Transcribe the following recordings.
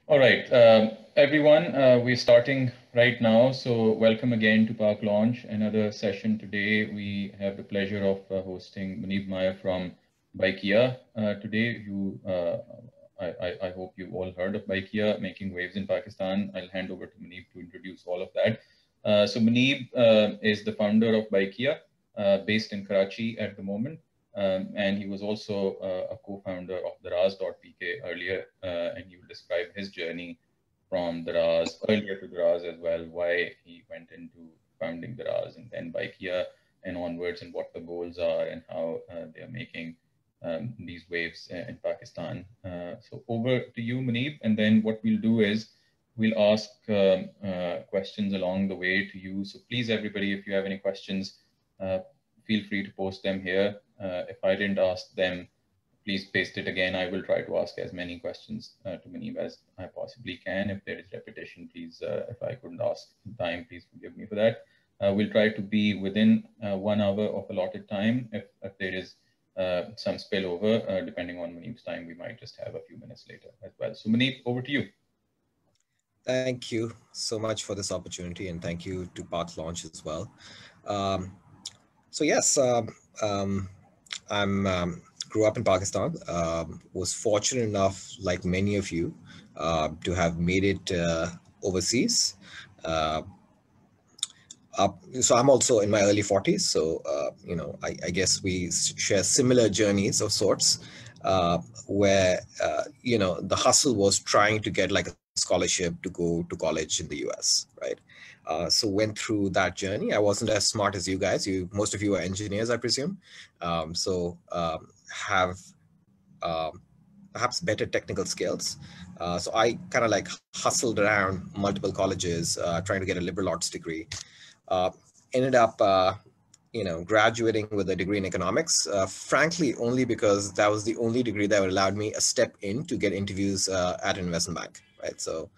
All right, everyone, we're starting right now. So welcome again to Park Launch, another session today. We have the pleasure of hosting Muneeb Maayr from Bykea today. I hope you've all heard of Bykea making waves in Pakistan. I'll hand over to Muneeb to introduce all of that. So Muneeb is the founder of Bykea, based in Karachi at the moment. And he was also a co-founder of Daraz.pk earlier, and he will describe his journey from Daraz, earlier to Daraz as well, why he went into founding Daraz and then Bykea and onwards, and what the goals are and how they are making these waves in Pakistan. So over to you, Muneeb, and then what we'll do is we'll ask questions along the way to you. So please, everybody, if you have any questions, feel free to post them here. If I didn't ask them, please paste it again. I will try to ask as many questions to Muneeb as I possibly can. If there is repetition, please, if I couldn't ask in time, please forgive me for that. We'll try to be within 1 hour of allotted time. If there is some spillover, depending on Muneeb's time, we might just have a few minutes later as well. So Muneeb, over to you. Thank you so much for this opportunity, and thank you to Park Launch as well. So yes, I'm grew up in Pakistan. Was fortunate enough, like many of you, to have made it overseas. So I'm also in my early 40s. So I guess we share similar journeys of sorts, where the hustle was trying to get like a scholarship to go to college in the US, right? So went through that journey. I wasn't as smart as you guys. Most of you are engineers, I presume. Have perhaps better technical skills. So I kind of like hustled around multiple colleges, trying to get a liberal arts degree. Ended up, graduating with a degree in economics, frankly, only because that was the only degree that would allowed me a step in to get interviews at an investment bank, right? So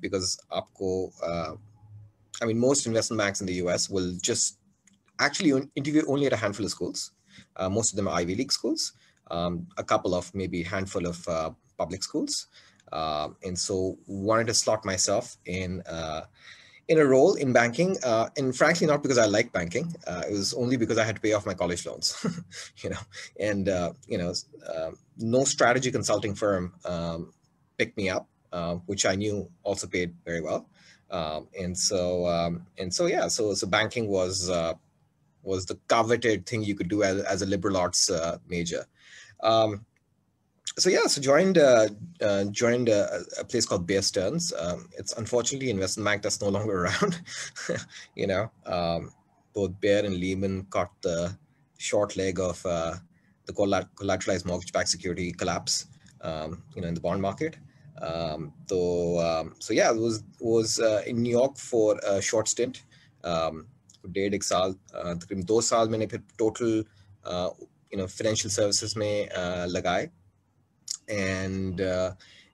because most investment banks in the US will just actually interview only at a handful of schools. Most of them are Ivy League schools, a couple of maybe handful of public schools. And so wanted to slot myself in a role in banking, and frankly, not because I like banking. It was only because I had to pay off my college loans, no strategy consulting firm picked me up, which I knew also paid very well. So banking was the coveted thing you could do as a liberal arts major. So joined a place called Bear Stearns. It's unfortunately investment bank that's no longer around. Both Bear and Lehman caught the short leg of the collateralized mortgage-backed security collapse, in the bond market. It was in New York for a short stint. 1.5 साल, तकरीबन 2 साल मैंने फिर total financial services में लगाए. And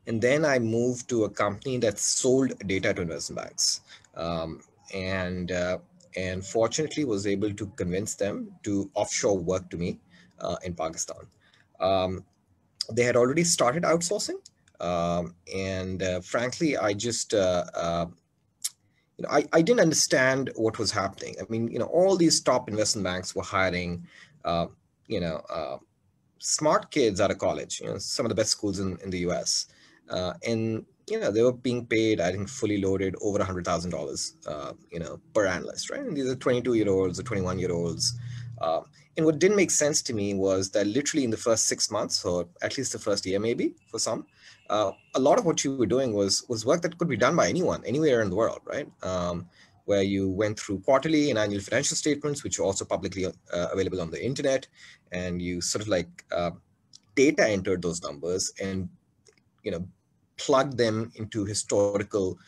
then I moved to a company that sold data to investment banks, and fortunately was able to convince them to offshore work to me in Pakistan. They had already started outsourcing, and frankly, I just I didn't understand what was happening. I mean, all these top investment banks were hiring, smart kids out of college, some of the best schools in the US. And, they were being paid, I think, fully loaded over $100,000, per analyst, right? And these are 22-year-olds or 21-year-olds. And what didn't make sense to me was that literally in the first 6 months, or at least the first year, maybe for some, a lot of what you were doing was work that could be done by anyone, anywhere in the world, right? Where you went through quarterly and annual financial statements, which are also publicly available on the internet, and you sort of like data entered those numbers and plugged them into historical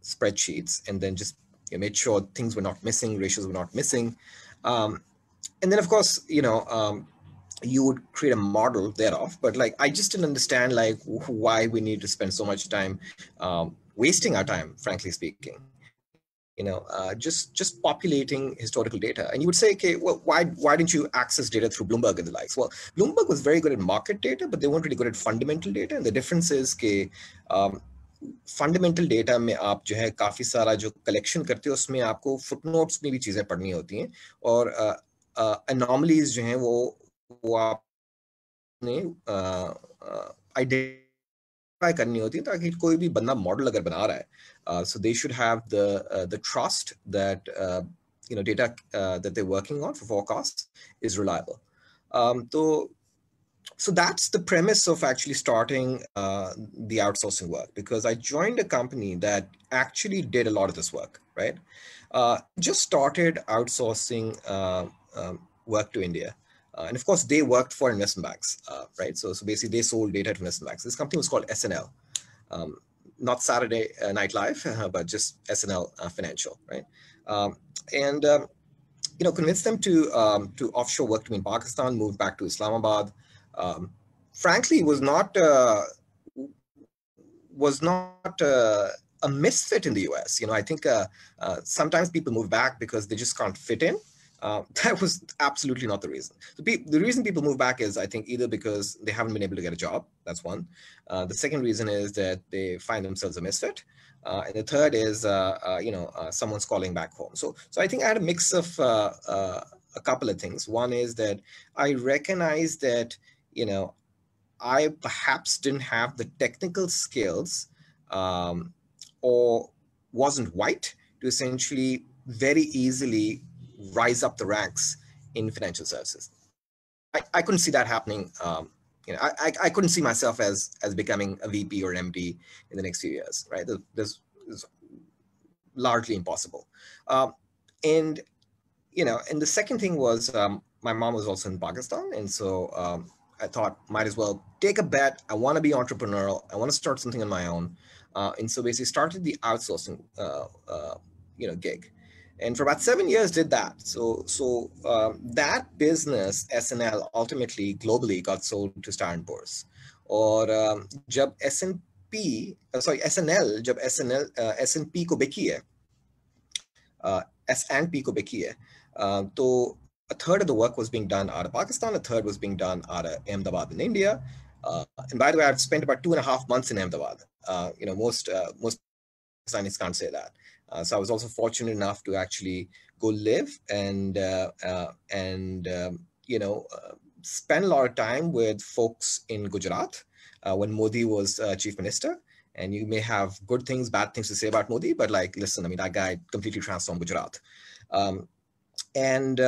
spreadsheets, and then just made sure things were not missing, ratios were not missing, and then of course you would create a model thereof. But like, I just didn't understand like why we need to spend so much time wasting our time, frankly speaking, just populating historical data. And you would say, okay, well, why didn't you access data through Bloomberg and the likes? Well, Bloomberg was very good at market data, but they weren't really good at fundamental data. And the difference is, fundamental data में आप जो है काफ़ी सारा जो collection करते हो उसमें आपको फुटनोट्स में भी चीज़ें पढ़नी होती हैं और अनॉमलीज जो हैं वो आपने आइडेंटिफाई करनी होती है ताकि कोई भी बंदा मॉडल अगर बना रहा है so they should have the trust that data that they're working on for forecast is reliable. So that's the premise of actually starting the outsourcing work, because I joined a company that actually did a lot of this work, right? Just started outsourcing work to India. And of course, they worked for investment banks, right? So basically, they sold data to investment banks. This company was called SNL, not Saturday Night Live, but just SNL Financial, right? And convinced them to offshore work to me in Pakistan, moved back to Islamabad. Frankly, was not a misfit in the US. I think sometimes people move back because they just can't fit in. That was absolutely not the reason. The reason people move back is, I think, either because they haven't been able to get a job. That's one. The second reason is that they find themselves a misfit. And the third is, someone's calling back home. So I think I had a mix of a couple of things. One is that I recognized that, I perhaps didn't have the technical skills or wasn't white to essentially very easily rise up the ranks in financial services. I couldn't see that happening. I couldn't see myself as becoming a VP or an MD in the next few years, right? This is largely impossible. And the second thing was my mom was also in Pakistan, and so I thought might as well take a bet. I want to be entrepreneurial. I want to start something on my own, and so basically started the outsourcing gig, and for about 7 years did that. So that business SNL ultimately globally got sold to Standard & Poor's, or जब S&P को बेची है, S&P को बेची है, तो a third of the work was being done out of Pakistan, a third was being done out of Ahmedabad in India. And by the way, I've spent about 2.5 months in Ahmedabad. Most Pakistanis can't say that. So I was also fortunate enough to actually go live and spend a lot of time with folks in Gujarat when Modi was chief minister. And you may have good things, bad things to say about Modi, but listen, I mean, that guy completely transformed Gujarat. And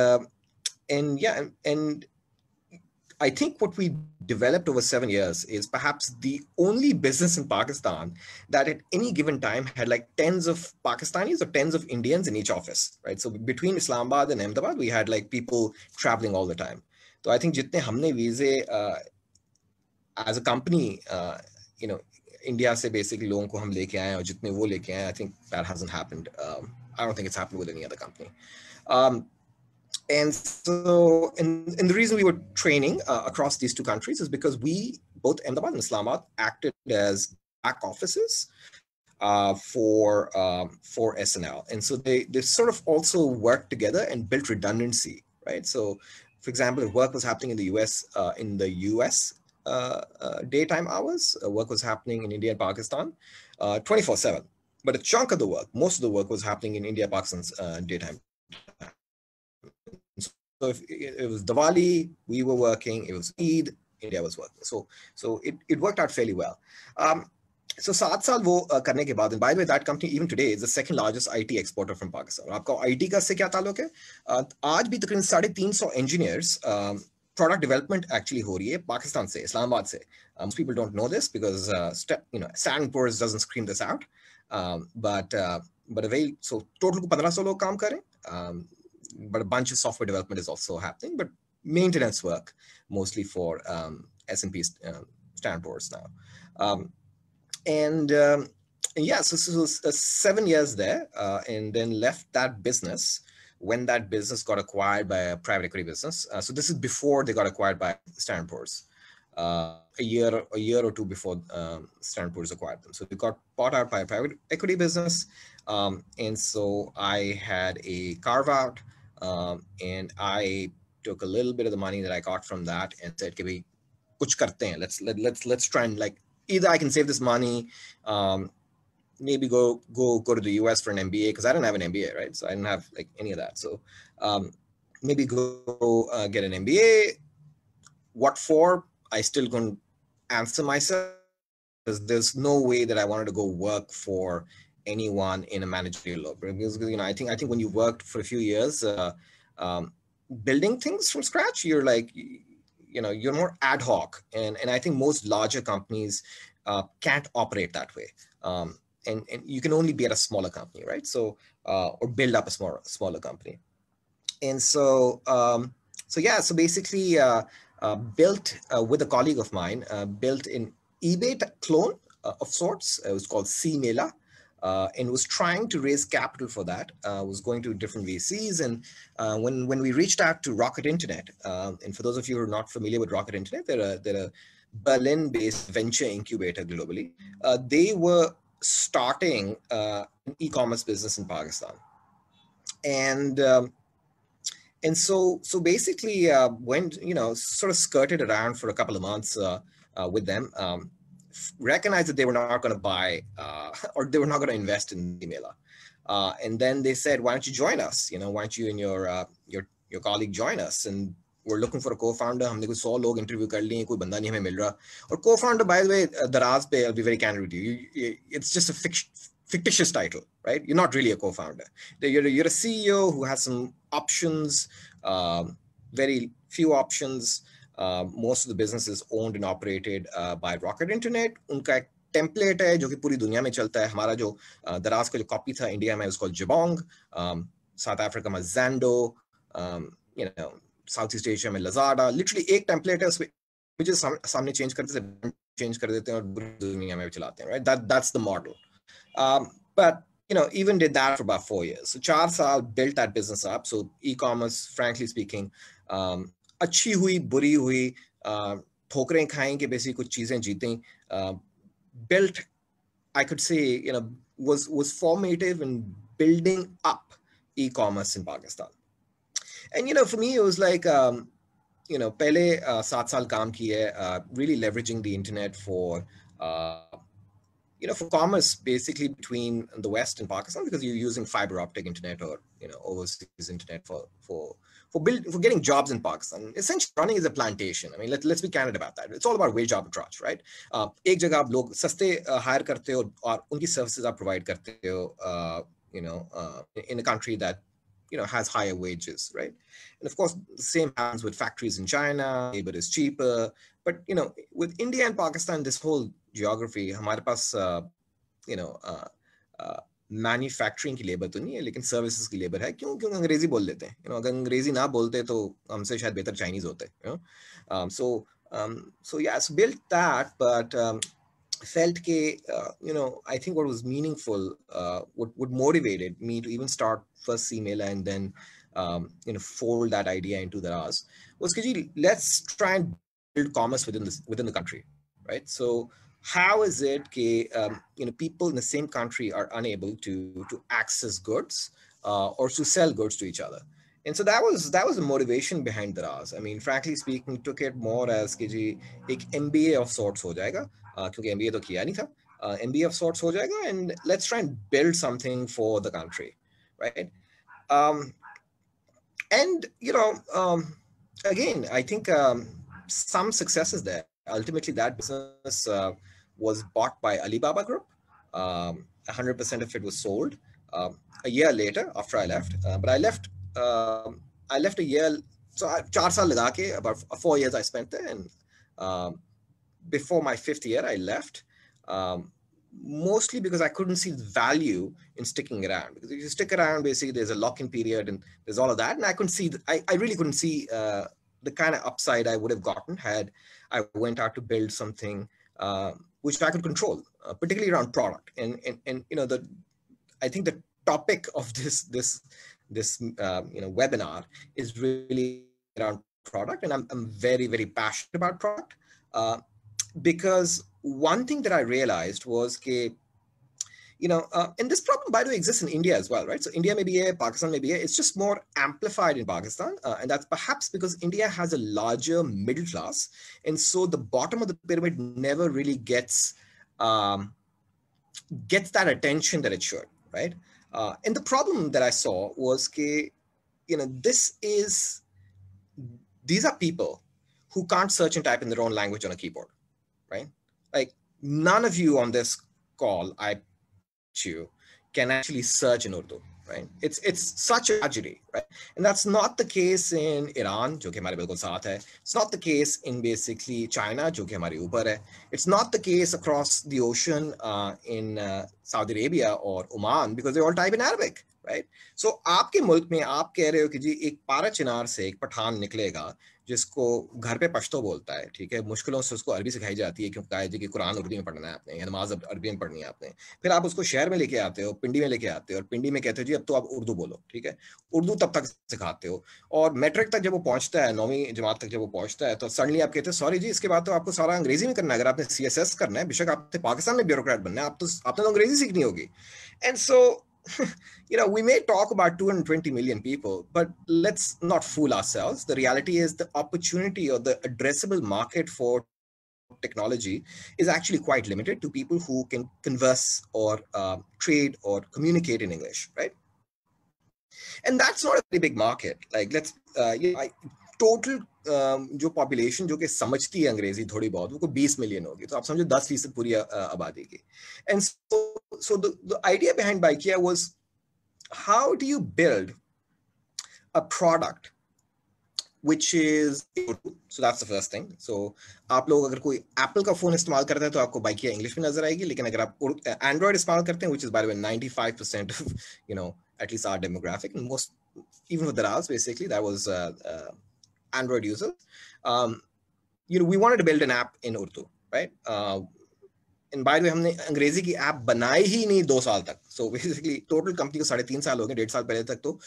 I think what we developed over 7 years is perhaps the only business in Pakistan that at any given time had tens of Pakistanis or tens of Indians in each office, right? So between Islamabad and Ahmedabad, we had people traveling all the time. So I think jitne humne vise as a company, India se basically logon ko hum leke aaye aur jitne wo leke aaye, I think that hasn't happened. I don't think it's happened with any other company. And so, and the reason we were training across these two countries is because we, both Ahmedabad and Islamabad, acted as back offices for SNL. And so they sort of also worked together and built redundancy, right? So, for example, if work was happening in the US daytime hours, work was happening in India and Pakistan 24/7. But a chunk of the work, most of the work was happening in India, Pakistan's daytime. So if it was Diwali, we were working. It was Eid, India was working. So it worked out fairly well. So 7 साल वो करने के बाद, and by the way, that company even today is the second largest IT exporter from Pakistan. आपका IT का से क्या ताल्लुक है? आज भी तकरीबन 350 engineers product development actually हो रही है पाकिस्तान से, Islamabad से. Most people don't know this because Standard & Poor's doesn't scream this out. But so total को 1500 लोग काम करें. But a bunch of software development is also happening, but maintenance work mostly for S&P Standard & Poor's now. So 7 years there, and then left that business when that business got acquired by a private equity business. So this is before they got acquired by Standard & Poor's. A year or two before Standard & Poor's acquired them. So they got bought out by a private equity business. And so I had a carve out, and I took a little bit of the money that I got from that and said, "Okay, kuch karte hain. Let's try and either I can save this money, maybe go to the US for an MBA, because I didn't have an MBA, right? So I didn't have like any of that. So maybe go get an MBA. What for? I still couldn't answer myself, because there's no way that I wanted to go work for anyone in a managerial role. Because I think when you worked for a few years um, building things from scratch, you're like, you're more ad hoc, and I think most larger companies can't operate that way. And you can only be at a smaller company, right? So or build up a smaller company. And so so basically built with a colleague of mine, built an eBay clone of sorts. It was called C-Mela, and was trying to raise capital for that. Was going to different VCs, and when we reached out to Rocket Internet, and for those of you who are not familiar with Rocket Internet, they're a Berlin-based venture incubator globally. They were starting an e-commerce business in Pakistan, and so basically went, sort of skirted around for a couple of months with them, recognized that they were not going to buy or they were not going to invest in Mela. And then they said, why don't you join us? Why don't you and your colleague join us? And we're looking for a co-founder. हमने कुछ 100 लोग interview कर लिए, कोई बंदा नहीं हमें मिल रहा. Or co-founder, by the way, Daraz.pk, I'll be very candid with you. It's just a fictitious title, right? You're not really a co-founder. You're a CEO who has some options, very few options. Most of the business is owned and operated by Rocket Internet. उनका एक template है जो कि पूरी दुनिया में चलता है. हमारा जो दराज का जो copy था इंडिया में, उसको Jabong, South Africa में Zando, Southeast Asia में Lazada. Literally एक template है, उसमें मुझे सामने change कर देते हैं और पूरी दुनिया में चलाते हैं, right? That's the model. But even did that for about 4 years. So 4 saal built that business up. So e-commerce, frankly speaking, अच्छी हुई, बुरी हुई, ठोकरें खाएं कि basically कुछ चीजें जीतें. Built, I could say, was formative in building up e-commerce in Pakistan. And for me, it was like, पहले 7 साल काम किए, really leveraging the internet for for commerce, basically between the West and Pakistan, because you're using fiber optic internet or overseas internet for getting jobs in Pakistan. Essentially, running is a plantation. I mean, let's be candid about that. It's all about wage arbitrage, right? एक जगह आप लोग सस्ते hire करते हो और उनकी services आप provide करते हो, in a country that has higher wages, right? And of course, the same happens with factories in China. Labor is cheaper, but with India and Pakistan, this whole geography, हमारे पास manufacturing की labour तो नहीं है, लेकिन services की labour है. क्यों अंग्रेजी बोल लेते हैं. अगर अंग्रेजी ना बोलते तो हमसे शायद बेहतर चाइनीज होते. So built that, but felt ke, I think what was meaningful, what motivated me to even start first C-Mela and then fold that idea into Daraz was ke, let's try and build commerce within the country, right? So how is it that people in the same country are unable to access goods or to sell goods to each other? And so that was the motivation behind Daraz. I mean, frankly speaking, took it more as कि जी एक MBA of sorts हो जाएगा, क्योंकि MBA तो किया नहीं था. MBA of sorts हो जाएगा, and let's try and build something for the country, right? And again, I think some successes there. Ultimately, that business was bought by Alibaba Group. 100% of it was sold a year later after I left. But I left a year, so 4 saal laga ke, about 4 years I spent there, and before my 5th year I left, mostly because I couldn't see the value in sticking around. Because if you stick around, basically there's a lock-in period and there's all of that, and I couldn't see I really couldn't see the kind of upside I would have gotten had I went out to build something which I could control, particularly around product. And I think the topic of this webinar is really around product, and I'm very, very passionate about product, because one thing that I realized was that, and this problem, by the way, exists in India as well, right? So India may be a, Pakistan may be a, it's just more amplified in Pakistan. And that's perhaps because India has a larger middle class. And so the bottom of the pyramid never really gets gets that attention that it should, right? And the problem that I saw was that, these are people who can't search and type in their own language on a keyboard, right? Like none of you on this call, I bet you, can actually search in Urdu, right? It's such a tragedy, right? And that's not the case in Iran, जो कि हमारे बिल्कुल साथ है. It's not the case in basically China, जो कि हमारे ऊपर है. It's not the case across the ocean in Saudi Arabia or Oman, because they all type in Arabic, right? So आपके मुल्क में आप कह रहे हो कि जी एक पारा चिनार से एक पठान निकलेगा जिसको घर पे पश्तो बोलता है, ठीक है, मुश्किलों से उसको अरबी सिखाई जाती है क्योंकि कहा कि कुरान उर्दू में पढ़ना है आपने या नमाज अरबी में पढ़नी है आपने. फिर आप उसको शहर में लेके आते हो, पिंडी में लेके आते हो, और पिंडी में कहते हो जी अब तो आप उर्दू बोलो, ठीक है. उर्दू तब तक सिखाते हो, और मैट्रिक तक जब वो पहुंचता है, 9वीं जमात तक जब वो पहुंचता है, तो सडनली आप कहते हैं सॉरी जी इसके बाद तो आपको सारा अंग्रेजी में करना है. अगर आपने CSS करना है, बेशक आपने पाकिस्तान में ब्यूरोक्रेट बनना है, आपने तो अंग्रेजी सीखनी होगी. And so we may talk about 220 million people, but let's not fool ourselves. The reality is the opportunity or the addressable market for technology is actually quite limited to people who can converse or trade or communicate in English, right? And that's not a very big market. Like let's, total जो population जो कि समझती है अंग्रेजी थोड़ी बहुत, वो 20 million होगी, तो आप समझो 10% पूरी आबादी की. And so the idea behind Bykea was, how do you build a product which is Urdu? So that's the first thing. So आप लोग अगर कोई Apple का फोन इस्तेमाल करते हैं तो आपको Bykea इंग्लिश में नजर आएगी, लेकिन अगर आप Android इस्तेमाल करते हैं, which is by the way 95% of at least our demographic, and most, even with Daraz, basically that was Android users. We wanted to build an app in Urdu, right? And by the way, हमने अंग्रेजी की app बनाई ही नहीं 2 साल तक. So basically total company को 3.5 साल हो गए, 1.5 साल पहले तक तो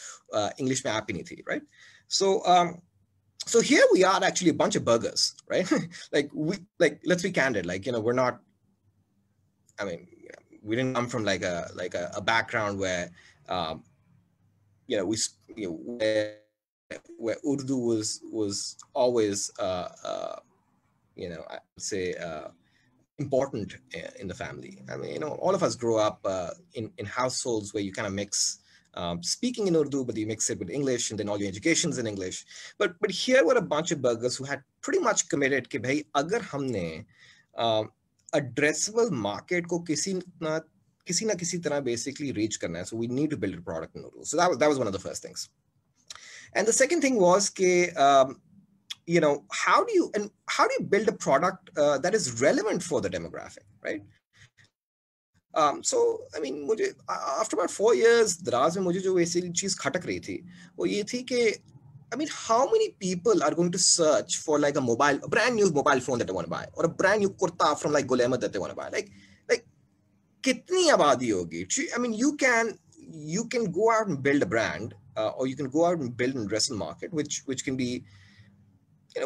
इंग्लिश में ऐप ही नहीं थी, right? So here we are, actually a bunch of burgers, right? Let's be candid, we're not, I mean, we didn't come from like a background where where Urdu was always I would say important in the family. I mean, all of us grow up in households where you kind of mix speaking in Urdu, but you mix it with English, and then all your education's in English. But here were a bunch of burgers who had pretty much committed कि भाई अगर हमने addressable market को किसी ना किसी तरह basically reach करना है, so we need to build a product in Urdu. So that was one of the first things. And the second thing was कि how do you build a product that is relevant for the demographic, right? So I mean, after about 4 years, Daraz में मुझे जो basically चीज खटक रही थी वो ये थी कि, I mean, how many people are going to search for like a brand new mobile phone that they want to buy, or a brand new kurta from like Gul Ahmad that they want to buy? Like कितनी आबादी होगी? I mean, you can go out and build a brand, or you can go out and build an addressable market, which can be,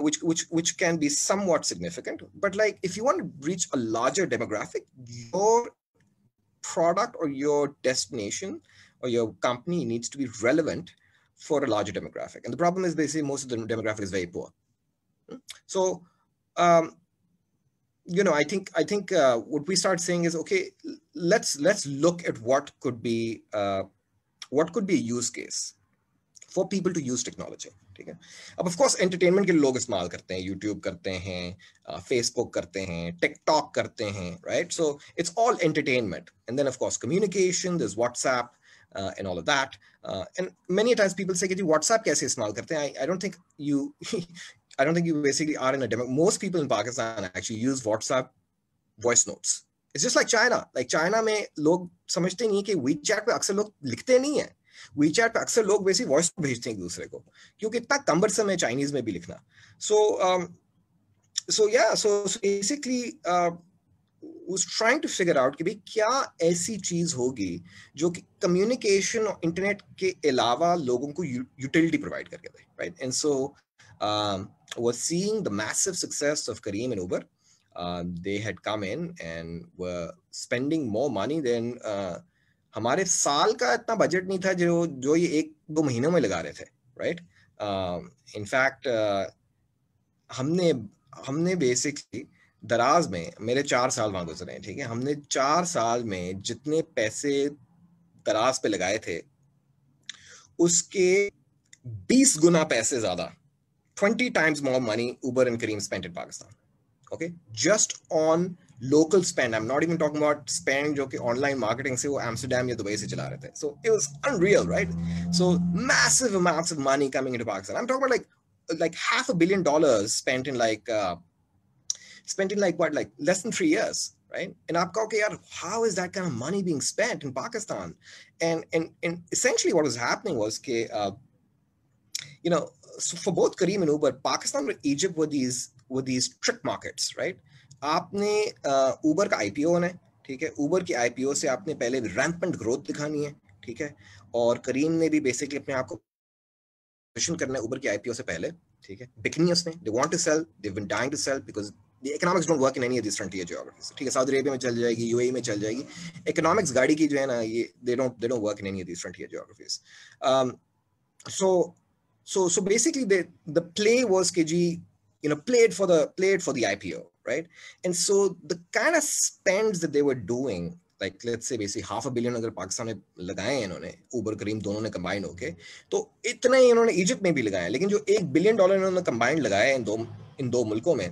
which can be somewhat significant. But like, if you want to reach a larger demographic, your product or your destination or your company needs to be relevant for a larger demographic. And the problem is basically most of the demographic is very poor. So, I think what we start saying is, okay, let's look at what could be a use case for people to use technology. ठीक है. अब of course entertainment के लोग इस्तेमाल करते हैं, YouTube करते हैं, Facebook करते हैं, TikTok करते हैं, right? So it's all entertainment. And then of course communication, there's WhatsApp and all of that. And many times people say कि जी WhatsApp कैसे इस्तेमाल करते हैं? I don't think you basically are in a demo. Most people in Pakistan actually use WhatsApp voice notes. It's just like China. Like China में लोग समझते नहीं कि WeChat पे अक्सर लोग लिखते नहीं हैं. WeChat पे अक्सर लोग वैसे वॉइस भेजते हैं एक दूसरे को, क्योंकि इतना कम्बरसम है चाइनीज में भी लिखना. So basically was trying to figure out कि भाई क्या ऐसी चीज होगी जो कि कम्युनिकेशन और इंटरनेट के अलावा लोगों को यूटिलिटी प्रोवाइड करके दे, right? And so was seeing the massive success of Careem and Uber. They had come in and were spending more money than हमारे साल का इतना बजट नहीं था जो ये 1-2 महीनों में लगा रहे थे, राइट? इनफैक्ट हमने बेसिकली दराज में मेरे 4 साल वहां गुजरे हैं, ठीक है। हमने 4 साल में जितने पैसे दराज पे लगाए थे उसके 20 गुना पैसे ज्यादा, 20 times more money Uber and Careem spent in Pakistan. Okay, just on local spend. I'm not even talking about spend जो कि online marketing से वो Amsterdam या दुबई से चला रहे थे. So it was unreal, right? So massive amounts of money coming into Pakistan. I'm talking about like $500 million spent in like what, like less than 3 years, right? And आप कहो कि यार, how is that kind of money being spent in Pakistan? And essentially what was happening was कि you know, so for both Careem and Uber, Pakistan and Egypt were these trick markets, right? आपने Uber का IPO होना है, ठीक है। Uber की IPO से आपने पहले rampant growth दिखानी है, ठीक है। और Careem ने भी basically अपने आप को position करना है Uber की IPO से पहले, ठीक है। बिकनी है उसने, they want to sell, they've been dying to sell because the economics don't work in any of these frontier geographies, ठीक है। सऊदी अरेबिया में चल जाएगी, UAE में चल जाएगी, economics गाड़ी की जो है ना, ये they don't work in any of these frontier geographies. So basically the play was KG, played for the IPO, right? And so the kind of spends that they were doing, like let's say basically $500 million अगर पाकिस्तान में लगाए हैं इन्होंने, उबर करीम दोनों ने combine होके, तो इतना ही इन्होंने इजिप्ट में भी लगाया, लेकिन जो $1 बिलियन इन्होंने कंबाइंड लगाया इन दो मुल्कों में,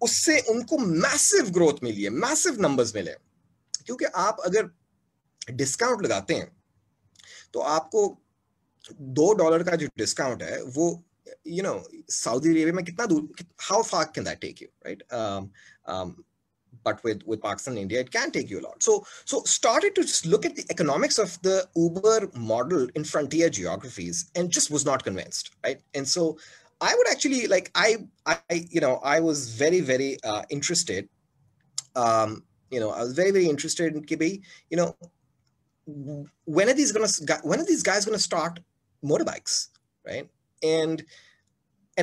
उससे उनको मैसिव ग्रोथ मिली है, मैसिव नंबर्स मिले। क्योंकि आप अगर डिस्काउंट लगाते हैं तो आपको $2 का जो डिस्काउंट है वो सऊदी अरेबिया में कितना दूर, how far can that take you, right? But with Pakistan and India, it can take you a lot. So started to just look at the economics of the Uber model in frontier geographies and just was not convinced, right? And so I would actually I was very, very interested. I was very, very interested in Kibi, when are these guys gonna start motorbikes, right? And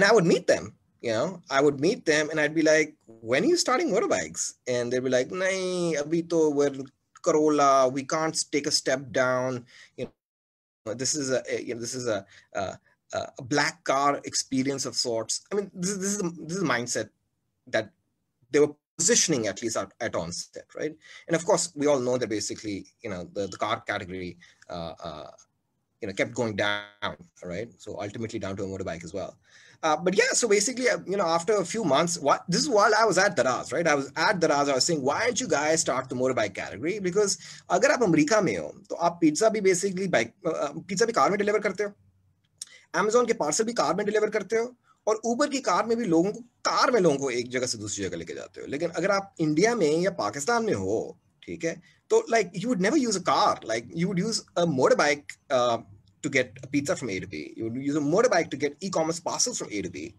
I would meet them, and I'd be like, when are you starting motorbikes? And they'd be like, nahi, abhi to we're Corolla, we can't take a step down, this is a black car experience of sorts. I mean, this is the mindset that they were positioning, at least at onset, right? And of course, we all know that basically, the car category, kept going down, right? So ultimately down to a motorbike as well. But yeah, so basically, after a few months, this is while I was at Daraz, right? I was at Daraz, I was saying, why don't you guys start the motorbike category? Because अगर आप America में हो, तो आप pizza भी basically pizza भी car में deliver करते हो, Amazon के पार्सल भी कार में डिलीवर करते हो, और ऊबर की कार में भी लोगों को एक जगह से दूसरी जगह लेके जाते हो। लेकिन अगर आप इंडिया में या पाकिस्तान में हो, ठीक है, तो like you would never use a car, like you would use a motorbike to get a pizza from A to B. You would use a motorbike to get e-commerce parcels from A to B.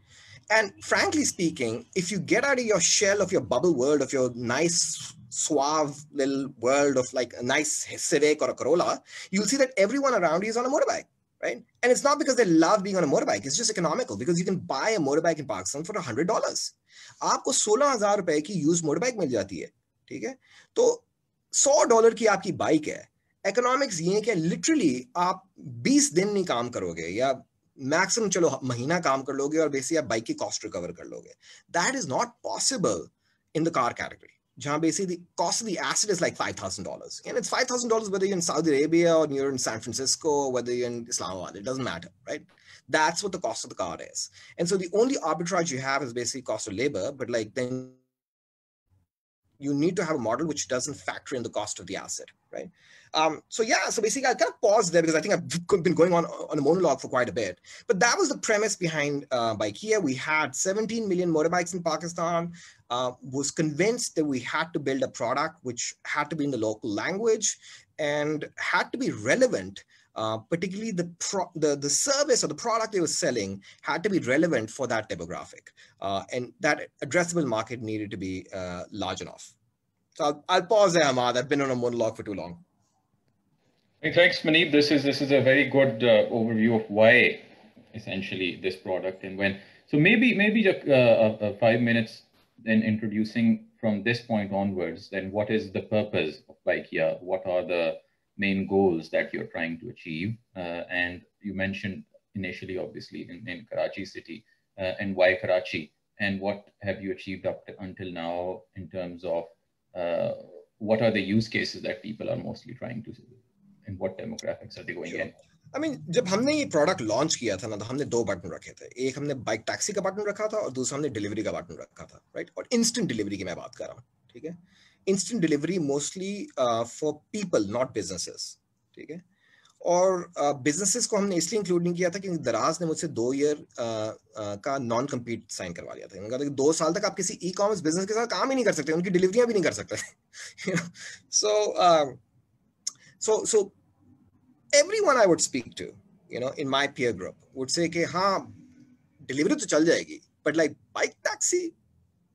And frankly speaking, if you get out of your shell of your bubble world, of your nice suave little world of like a nice Civic or a Corolla, you'll see that everyone around you is on a motorbike. Right? And it's not because they love being on a motorbike. It's just economical because you can buy a motorbike in Pakistan for $100. आपको 16,000 रुपए की use motorbike मिल जाती है, ठीक है। तो $100 की आपकी बाइक है। इकोनॉमिक्स ये है कि लिटरली आप 20 दिन नहीं काम करोगे, या मैक्सिमम चलो महीना काम कर लोगे, और बेसिकली आप बाइक की कॉस्ट रिकवर कर लोगे। That is not possible in the car category, जहाँ basically the cost of the asset is like $5,000. And it's $5,000 whether you're in Saudi Arabia or you're in San Francisco, whether you're in Islamabad, it doesn't matter, right? That's what the cost of the car is. And so the only arbitrage you have is basically cost of labor, but like then you need to have a model which doesn't factor in the cost of the asset, right? So basically I kind of paused there because I think I've been going on a monologue for quite a bit. But that was the premise behind Bykea. We had 17 million motorbikes in Pakistan. Was convinced that we had to build a product which had to be in the local language and had to be relevant. Particularly the service or the product they were selling had to be relevant for that demographic, and that addressable market needed to be large enough. So I'll pause there, Ahmad. I've been on a monologue for too long. Hey, thanks, Muneeb. This is a very good overview of why essentially this product and when. So maybe just 5 minutes then introducing from this point onwards. Then what is the purpose of Bykea? What are the main goals that you're trying to achieve? And you mentioned initially, obviously, in Karachi city, and why Karachi? and what have you achieved up to, until now in terms of what are the use cases that people are mostly trying to, and what demographics are they going in? I mean, जब हमने ये product launch किया था ना, तो हमने दो button रखे थे. एक हमने बाइक टैक्सी का बटन रखा था और दूसरा हमने डिलीवरी का बटन रखा था, राइट? और इंस्टेंट डिलीवरी की मैं बात कर रहा हूँ, ठीक है? Instant delivery mostly for people, not businesses, ठीक है? और बिजनेसेस को हमने इसलिए इंक्लूड नहीं किया था क्योंकि दराज ने मुझसे 2 ईयर का नॉन कम्पीट साइन करवा लिया था. उन्होंने कहा कि 2 साल तक आप किसी ई कॉमर्स बिजनेस के साथ काम ही नहीं कर सकते, उनकी डिलीवरियां भी नहीं कर सकते. So everyone I would speak to, in my peer group would say कि हाँ डिलीवरी तो चल जाएगी, but like bike taxi,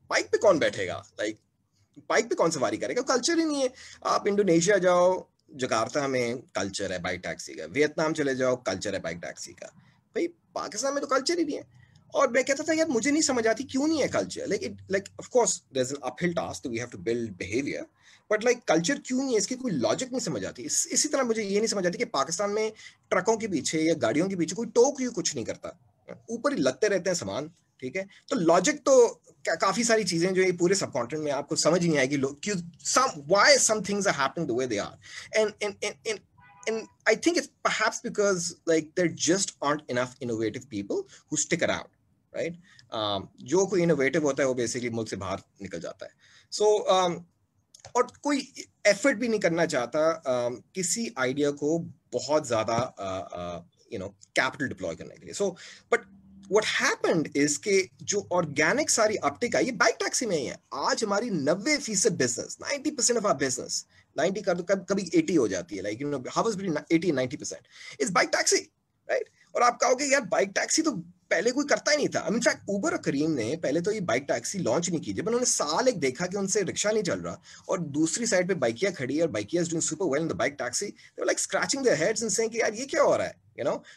bike पे कौन बैठेगा, like बाइक पे कौन सवारी करेगा, कल्चर ही नहीं है. आप इंडोनेशिया जाओ, जकार्ता में कल्चर है बाइक टैक्सी का, वियतनाम चले जाओ कल्चर है बाइक टैक्सी का, भाई पाकिस्तान में तो कल्चर ही नहीं है. और मैं कहता था यार मुझे नहीं समझ आती क्यों नहीं है culture. Like of course there is an uphill task, we have to build behaviour, but like culture क्यों नहीं है, इसकी कोई लॉजिक नहीं समझ आती. इसी तरह मुझे ये नहीं समझ आती कि पाकिस्तान में ट्रकों के पीछे या गाड़ियों के पीछे कोई टोक क्यों कुछ नहीं करता, ऊपर ही लगते रहते हैं सामान, ठीक है? तो लॉजिक तो काफी सारी चीजें जो ये पूरे सब कॉन्टिनेंट में आपको समझ नहीं आएगी क्यों, why some things are happening the way they are. And I think it's perhaps because like there just aren't enough innovative people who stick around, right? जो कोई innovative होता है वो basically मुल्क से बाहर निकल जाता है. So और कोई एफर्ट भी नहीं करना चाहता किसी आइडिया को बहुत ज्यादा कैपिटल डिप्लॉय करने के लिए. So but what happened is कि जो ऑर्गेनिक सारी अपटिक आई, ये बाइक टैक्सी में ही है. आज हमारी 90% बिजनेस, 90% ऑफ आवर बिजनेस, 90 का तो कभी 80 हो जाती है, like hours between 80 and 90% is bike taxi, right? और आप कहोगे यार बाइक टैक्सी तो पहले कोई करता ही नहीं था. इनफैक्ट उबर और करीम ने पहले तो ये बाइक टैक्सी लॉन्च नहीं की. जब उन्होंने साल एक देखा कि उनसे रिक्शा नहीं चल रहा और दूसरी साइड पे बाइकिया खड़ी है और Bykea is doing super well in the bike taxi, they were like scratching their heads and saying कि यार ये क्या हो रहा है,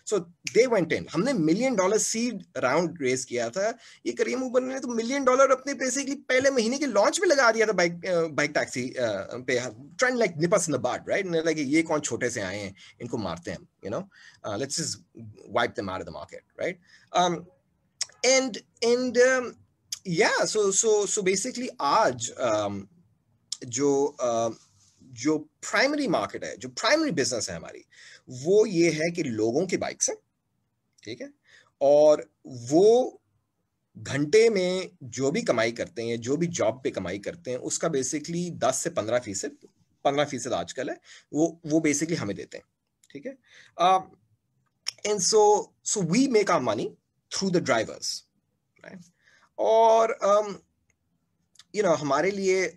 सो दे वेंट इन. हमने $1 million सीड राउंड रेस किया था. ये करीम उबर ने तो $1 million अपने बेसिकली पहले महीने के लॉन्च में लगा दिया था बाइक टैक्सी पे, trying like nip us in the bud, right? Like ये कौन छोटे से आए हैं, इनको मारते हैं, let's just wipe them out of the market, right? And yeah, so basically आज जो प्राइमरी मार्केट है, जो प्राइमरी बिजनेस है हमारी, वो ये है कि लोगों की बाइक्स हैं, ठीक है? और वो घंटे में जो भी कमाई करते हैं, जो भी जॉब पे कमाई करते हैं, उसका बेसिकली 10 से 15% आजकल है, वो बेसिकली हमें देते हैं, ठीक है? And so we make our money through the drivers, right? और हमारे लिए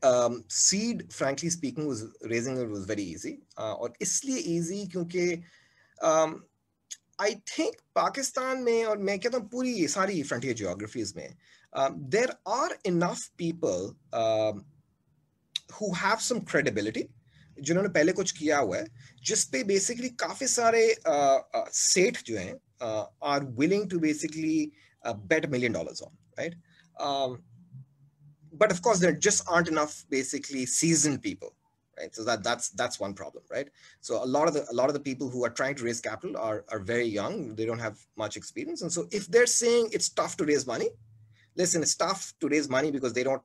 seed, frankly speaking, raising it was very easy. और इसलिए easy क्योंकि I think पाकिस्तान में, और मैं कहता हूँ पूरी सारी frontier geographies में, there are enough people who have some credibility, जिन्होंने पहले कुछ किया हुआ है, जिस पे बेसिकली काफी सारे सेठ जो हैं are willing to basically bet $1 million on, right? But of course there just aren't enough basically seasoned people, right? So that's one problem, right? So a lot of the people who are trying to raise capital are very young, they don't have much experience, and so if they're saying it's tough to raise money, listen, it's tough to raise money because they don't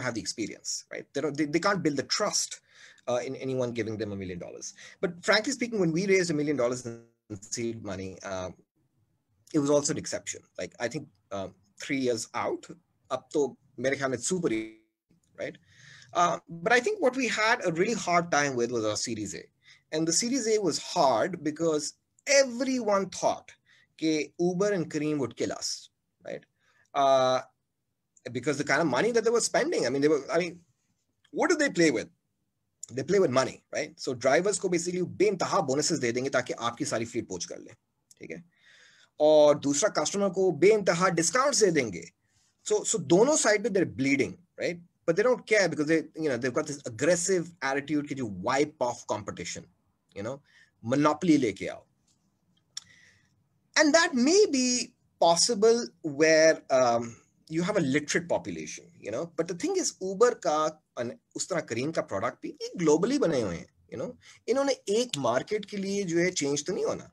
have the experience, right? They can't build the trust in anyone giving them $1 million. But frankly speaking, when we raised $1 million in seed money, it was also an exception. Like I think 3 years out, up to mere khayal mein super, right? But I think what we had a really hard time with was our Series A. And the Series A was hard because everyone thought that Uber and Careem would kill us, right? Because the kind of money that they were spending, what do they play with? They play with money, right? So drivers को basically बेइंतहा bonuses दे देंगे ताकि आपकी सारी fleet पोच कर ले, ठीक है? और दूसरा customer को बेइंतहा discounts दे देंगे. So दोनों side पे they're bleeding, right? But they don't care because they've got this aggressive attitude कि जो wipe off competition, monopoly लेके आओ. And that may be possible where you have a literate population, but the thing is Uber का उस तरह करीम का product भी एक ग्लोबली बने हुए हैं, इन्होंने एक मार्केट के लिए जो है चेंज तो नहीं होना.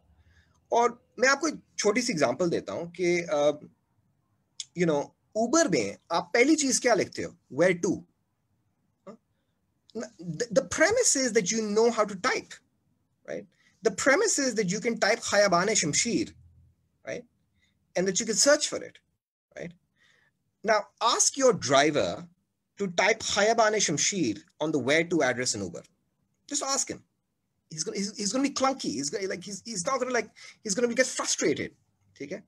और मैं आपको एक छोटी सी एग्जांपल देता हूं कि Uber में आप पहली चीज क्या लिखते हो? Where to? The premise is that you know how to type, right? The premise is that you can type Khayabane Shamsheer, right? And that you can search for it, right? Now ask your driver to type Khayabane Shamsheer on the where to address in Uber. Just ask him. He's gonna be clunky. He's not gonna he's gonna get frustrated. Okay.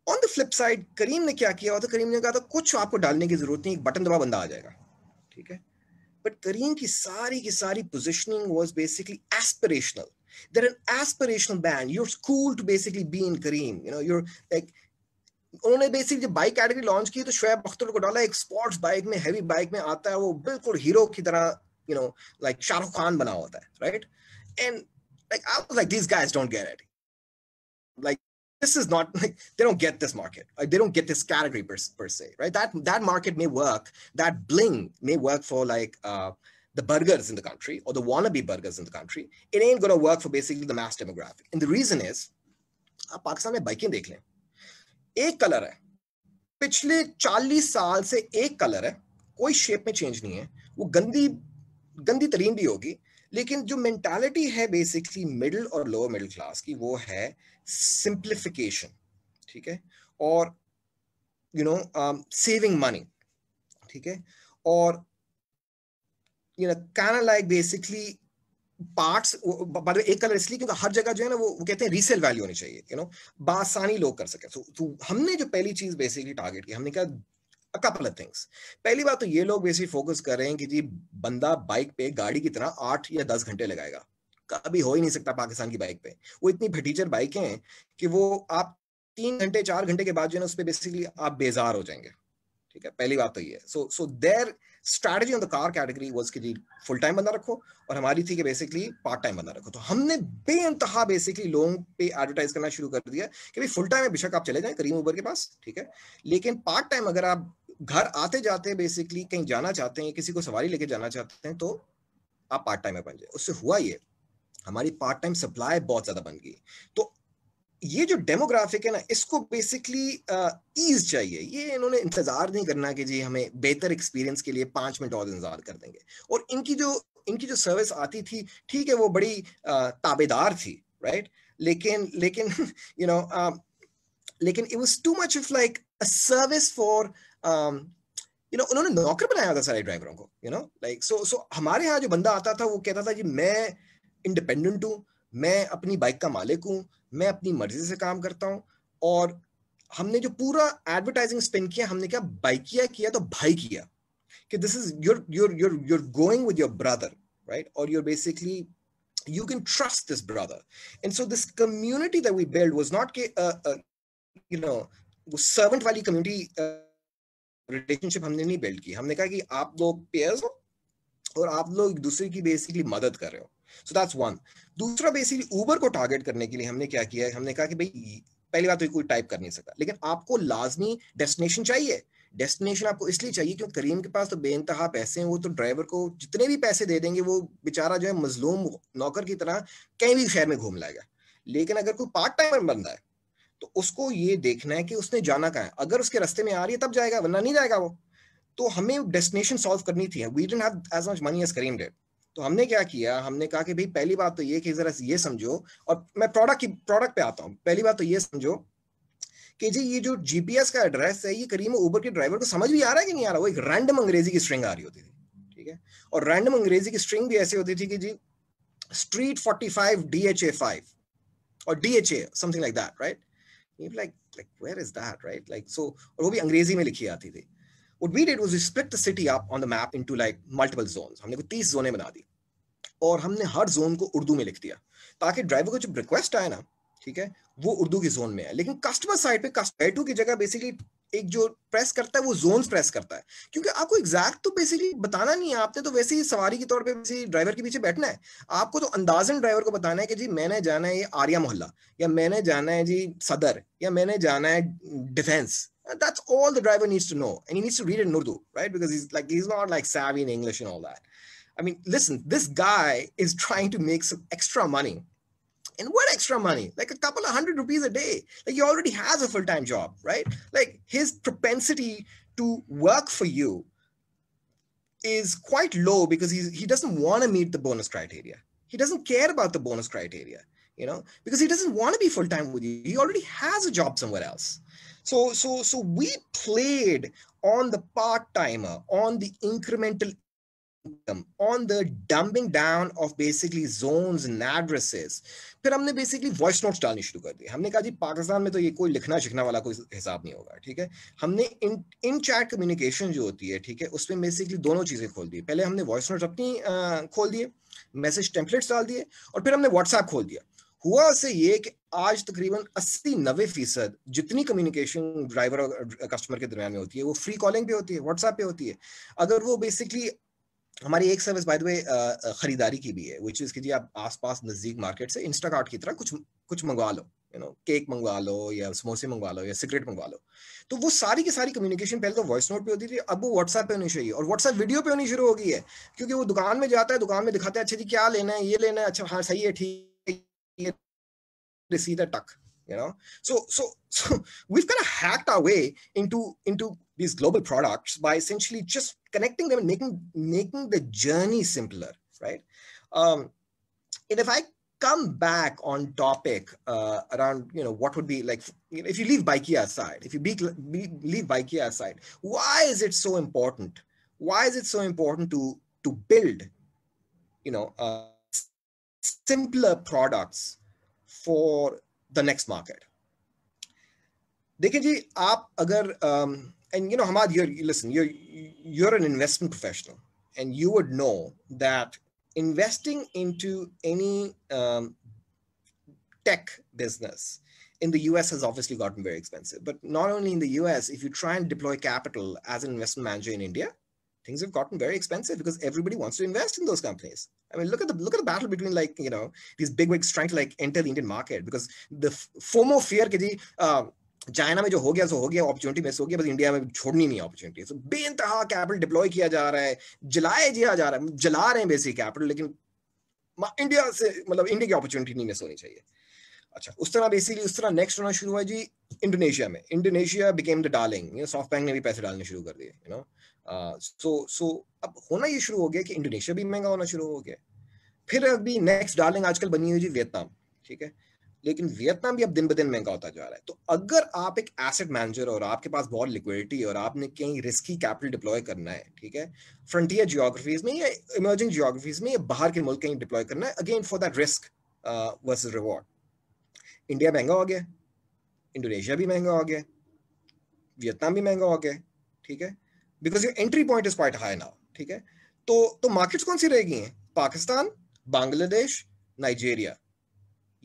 On the flip side, करीम ने क्या किया? करीम ने कहा था कुछ आपको डालने की जरूरत नहीं, एक बटन दबा बंदा आ जाएगा. ठीक है. But Kareem की सारी positioning was basically aspirational. They're an aspirational band. You're cool to basically be in Kareem. You know, you're like, उन्होंने बेसिकली जब बाइक कैटेगरी लॉन्च की तो शोएब अख्तर को डाला एक स्पोर्ट्स बाइक में, हेवी बाइक में आता है, वो बिल्कुल हीरो की तरह, you know, like Shahrukh Khan बना होता है, right? And like I was like, these guys don't get it. Like this is not like, they don't get this market. Like they don't get this category per se, right? That market may work, that bling may work for like the burgers in the country or the wannabe burgers in the country. It ain't gonna work for basically the mass demographic. And the reason is, आप पाकिस्तान में बाइकें देख लें, एक colour है, पिछले 40 साल से एक कलर है, कोई शेप में चेंज नहीं है, वो गंदी तरीन भी होगी, लेकिन जो मेंटालिटी है बेसिकली मिडिल और लोअर मिडिल क्लास की, वो है सिंप्लीफिकेशन. ठीक है. और यू नो सेविंग मनी. ठीक है. और you know kind of like basically parts, एक कलर इसलिए क्योंकि हर जगह जो है ना वो कहते हैं रीसेल वैल्यू होनी चाहिए, यू नो, बासानी लोग कर सके. तो हमने जो पहली चीज बेसिकली टारगेट की, हमने कहा a couple of things. पहली बात तो ये लोग बेसिकली फोकस कर रहे हैं कि जी बंदा बाइक पे गाड़ी की तरह 8 या 10 घंटे लगाएगा. कभी हो ही नहीं सकता पाकिस्तान की बाइक पे. वो इतनी फटीचर बाइकें हैं कि वो आप 3 घंटे 4 घंटे के बाद जो है उस पर बेसिकली आप बेजार हो जाएंगे. ठीक है. पहली बात तो ये है. So their strategy on the car category was कि जी फुल टाइम बंदा रखो, और हमारी थी कि बेसिकली पार्ट टाइम बंदा रखो. तो हमने बेइंतहा बेसिकली लोगों पे एडवर्टाइज करना शुरू कर दिया कि भाई फुल टाइम में बेशक आप चले जाएं करीम उबर के पास, ठीक है, लेकिन पार्ट टाइम अगर आप घर आते जाते बेसिकली कहीं जाना चाहते हैं, किसी को सवारी लेके जाना चाहते हैं, तो आप पार्ट टाइम में बन जाए. उससे हुआ ये, हमारी पार्ट टाइम सप्लाई बहुत ज्यादा बन गई. तो ये जो डेमोग्राफिक है ना, इसको बेसिकली ईज चाहिए. ये इन्होंने इंतजार नहीं करना कि जी हमें बेहतर एक्सपीरियंस के लिए 5 मिनट और इंतजार कर देंगे. और इनकी जो सर्विस आती थी, ठीक है, वो बड़ी ताबेदार थी, राइट, लेकिन यू नो लेकिन it was too much of like a service for you know. उन्होंने नौकर बनाया था सारे ड्राइवरों को, यू नो, लाइक सो हमारे यहाँ जो बंदा आता था वो कहता था कि मैं इंडिपेंडेंट हूँ, मैं अपनी बाइक का मालिक हूँ, मैं अपनी मर्जी से काम करता हूँ. और हमने जो पूरा एडवर्टाइजिंग स्पिन किया, हमने क्या बाइकिया किया तो भाई किया कि this is you're going with your brother, right? Or you're basically, you can trust this brother. And so this community that we built was not you know, वो सर्वेंट वाली कम्युनिटी रिलेशनशिप हमने नहीं बिल्ड की. हमने कहा कि आप लोग पेयर्स हो और आप लोग एक दूसरे की बेसिकली मदद कर रहे हो. So that's one. दूसरा, बेसिकली ऊबर को टारगेट करने के लिए हमने क्या किया है, हमने कहा कि भाई पहली बात तो कोई टाइप कर नहीं सकता, लेकिन आपको लाजमी डेस्टिनेशन चाहिए. डेस्टिनेशन आपको इसलिए चाहिए क्योंकि करीम के पास तो बेइंतहा पैसे हैं, वो तो ड्राइवर को जितने भी पैसे दे देंगे, वो बेचारा जो है मजलूम नौकर की तरह कहीं भी शहर में घूम लाएगा. लेकिन अगर कोई पार्ट टाइमर बंदा है तो उसको ये देखना है कि उसने जाना कहाँ है. अगर उसके रास्ते में आ रही है तब जाएगा, वरना नहीं जाएगा वो. तो हमें डेस्टिनेशन सॉल्व करनी थी. We didn't have as much money as Careem did. तो हमने क्या किया, हमने कहा कि भाई पहली बात तो ये कि जरा ये समझो, और मैं प्रोडक्ट पे आता हूँ. पहली बात तो ये समझो कि जी ये जो जीपीएस का एड्रेस है, ये करीम ऊबर के ड्राइवर को समझ भी आ रहा है कि नहीं आ रहा. वो एक रैंडम अंग्रेजी की स्ट्रिंग आ रही होती थी, ठीक है, और रैंडम अंग्रेजी की स्ट्रिंग भी ऐसी होती थी कि जी स्ट्रीट 45 DHA5 और DHA something like that, right. like where is that, right? Like so, और वो भी अंग्रेजी में लिखी आती थी. What we did was we split the city up on the map into like multiple zones. हमने को 30 जोनें बना दी और हमने हर जोन को उर्दू में लिख दिया ताकि ड्राइवर को जब रिक्वेस्ट आए ना, ठीक है, वो उर्दू की जोन में है. लेकिन कस्टमर साइड पे कस्टमर की जगह बेसिकली एक जो प्रेस करता है वो जोन्स प्रेस करता है, क्योंकि आपको एग्जैक्ट तो बेसिकली बताना नहीं है. आपने तो वैसे ही सवारी के तौर पे ड्राइवर के पीछे बैठना है. आपको तो अंदाजन ड्राइवर को बताना है कि जी मैंने जाना है ये आर्या मोहल्ला, या मैंने जाना है जी सदर, या मैंने जाना है defence. That's all the driver needs to know, and he needs to read it in Urdu, right? Because he's not like savvy in English and all that. I mean, listen, this guy is trying to make some extra money And what extra money? Like a couple of $100 a day. Like he already has a full-time job, right? Like his propensity to work for you is quite low because he doesn't want to meet the bonus criteria. He doesn't care about the bonus criteria, because he doesn't want to be full-time with you. He already has a job somewhere else. So we played on the part-timer, on the incremental income, on the dumbing down of basically zones and addresses. फिर हमने basically voice notes डालनी शुरू कर दी. हमने कहा जी पाकिस्तान में तो ये कोई लिखना शिखना वाला कोई हिसाब नहीं होगा, ठीक है. हमने इन चैट कम्युनिकेशन जो होती है, ठीक है, उसमें बेसिकली दोनों चीजें खोल दी. पहले हमने वॉइस नोट्स अपनी खोल दिए, मैसेज टेम्पलेट्स डाल दिए, और फिर हमने व्हाट्सएप खोल दिया. हुआ उससे ये कि आज तकरीबन 80-90% जितनी कम्युनिकेशन ड्राइवर और कस्टमर के दरमियान में होती है वो फ्री कॉलिंग पे होती है, व्हाट्सएप पे होती है. अगर वो बेसिकली हमारी एक सर्विस बाय द वे खरीदारी की भी है, व्हिच इज कि जी आप आसपास नजदीक मार्केट से इंस्टाकार्ट की तरह कुछ मंगवा लो, केक मंगवा लो या समोसे मंगवा लो या सिगरेट मंगवा लो. तो वो सारी की सारी कम्युनिकेशन पहले तो वॉइस नोट पे होती थी, अब वो व्हाट्सएप पे होनी चाहिए, और व्हाट्सएप वीडियो पे होनी शुरू हो गई है, क्योंकि वो दुकान में जाता है, दुकान में दिखाता है अच्छा जी क्या लेना है, ये लेना है, अच्छा हाँ सही है ठीक है, receipt tuck, so we've kind of hacked our way into these global products by essentially just connecting them and making the journey simpler, right? And if I come back on topic around what would be like, if you leave Bykea aside, leave Bykea aside, why is it so important to build simpler products for the next market? देखिए जी, आप अगर and Hammad, you're an investment professional, and you would know that investing into any tech business in the US has obviously gotten very expensive. But not only in the US, if you try and deploy capital as an investment manager in India, things have gotten very expensive because everybody wants to invest in those companies. I mean, look at the battle between these big wigs trying to enter the Indian market, because the FOMO fear कि जी China में जो हो गया सो हो गया, opportunity miss हो गया, बस इंडिया में छोड़नी नहीं अपॉर्चुनिटी. सो बेइंतहा कैपिटल डिप्लॉय किया जा रहा है, जला रहा है, जला रहे हैं बेसिक कैपिटल, लेकिन इंडिया से इंडिया की अपॉर्चुनिटी नहीं मिस होनी चाहिए. अच्छा, उस तरह नेक्स्ट होना शुरू हुआ जी इंडोनेशिया में. Indonesia became the darling, soft bank ने भी पैसे डालने शुरू कर दिए, सो अब होना ये शुरू हो गया कि इंडोनेशिया भी महंगा होना शुरू हो गया. फिर अभी नेक्स्ट डार्लिंग आजकल बनी हुई जी वियतनाम, ठीक है, लेकिन वियतनाम भी अब दिन ब दिन महंगा होता जा रहा है. तो अगर आप एक एसेट मैनेजर और आपके पास बहुत लिक्विडिटी और आपने कहीं रिस्की कैपिटल डिप्लॉय करना है, ठीक है, फ्रंटियर जियोग्राफीज में या इमर्जिंग जियोग्राफीज में या बाहर के मुल्क कहीं डिप्लॉय करना है, again for that risk versus reward, India महंगा हो गया, इंडोनेशिया भी महंगा हो गया, वियतनाम भी महंगा हो गया, ठीक है, because your entry point is quite high now, ठीक है. तो मार्केट्स कौन सी रह गई हैं? पाकिस्तान, बांग्लादेश, नाइजीरिया.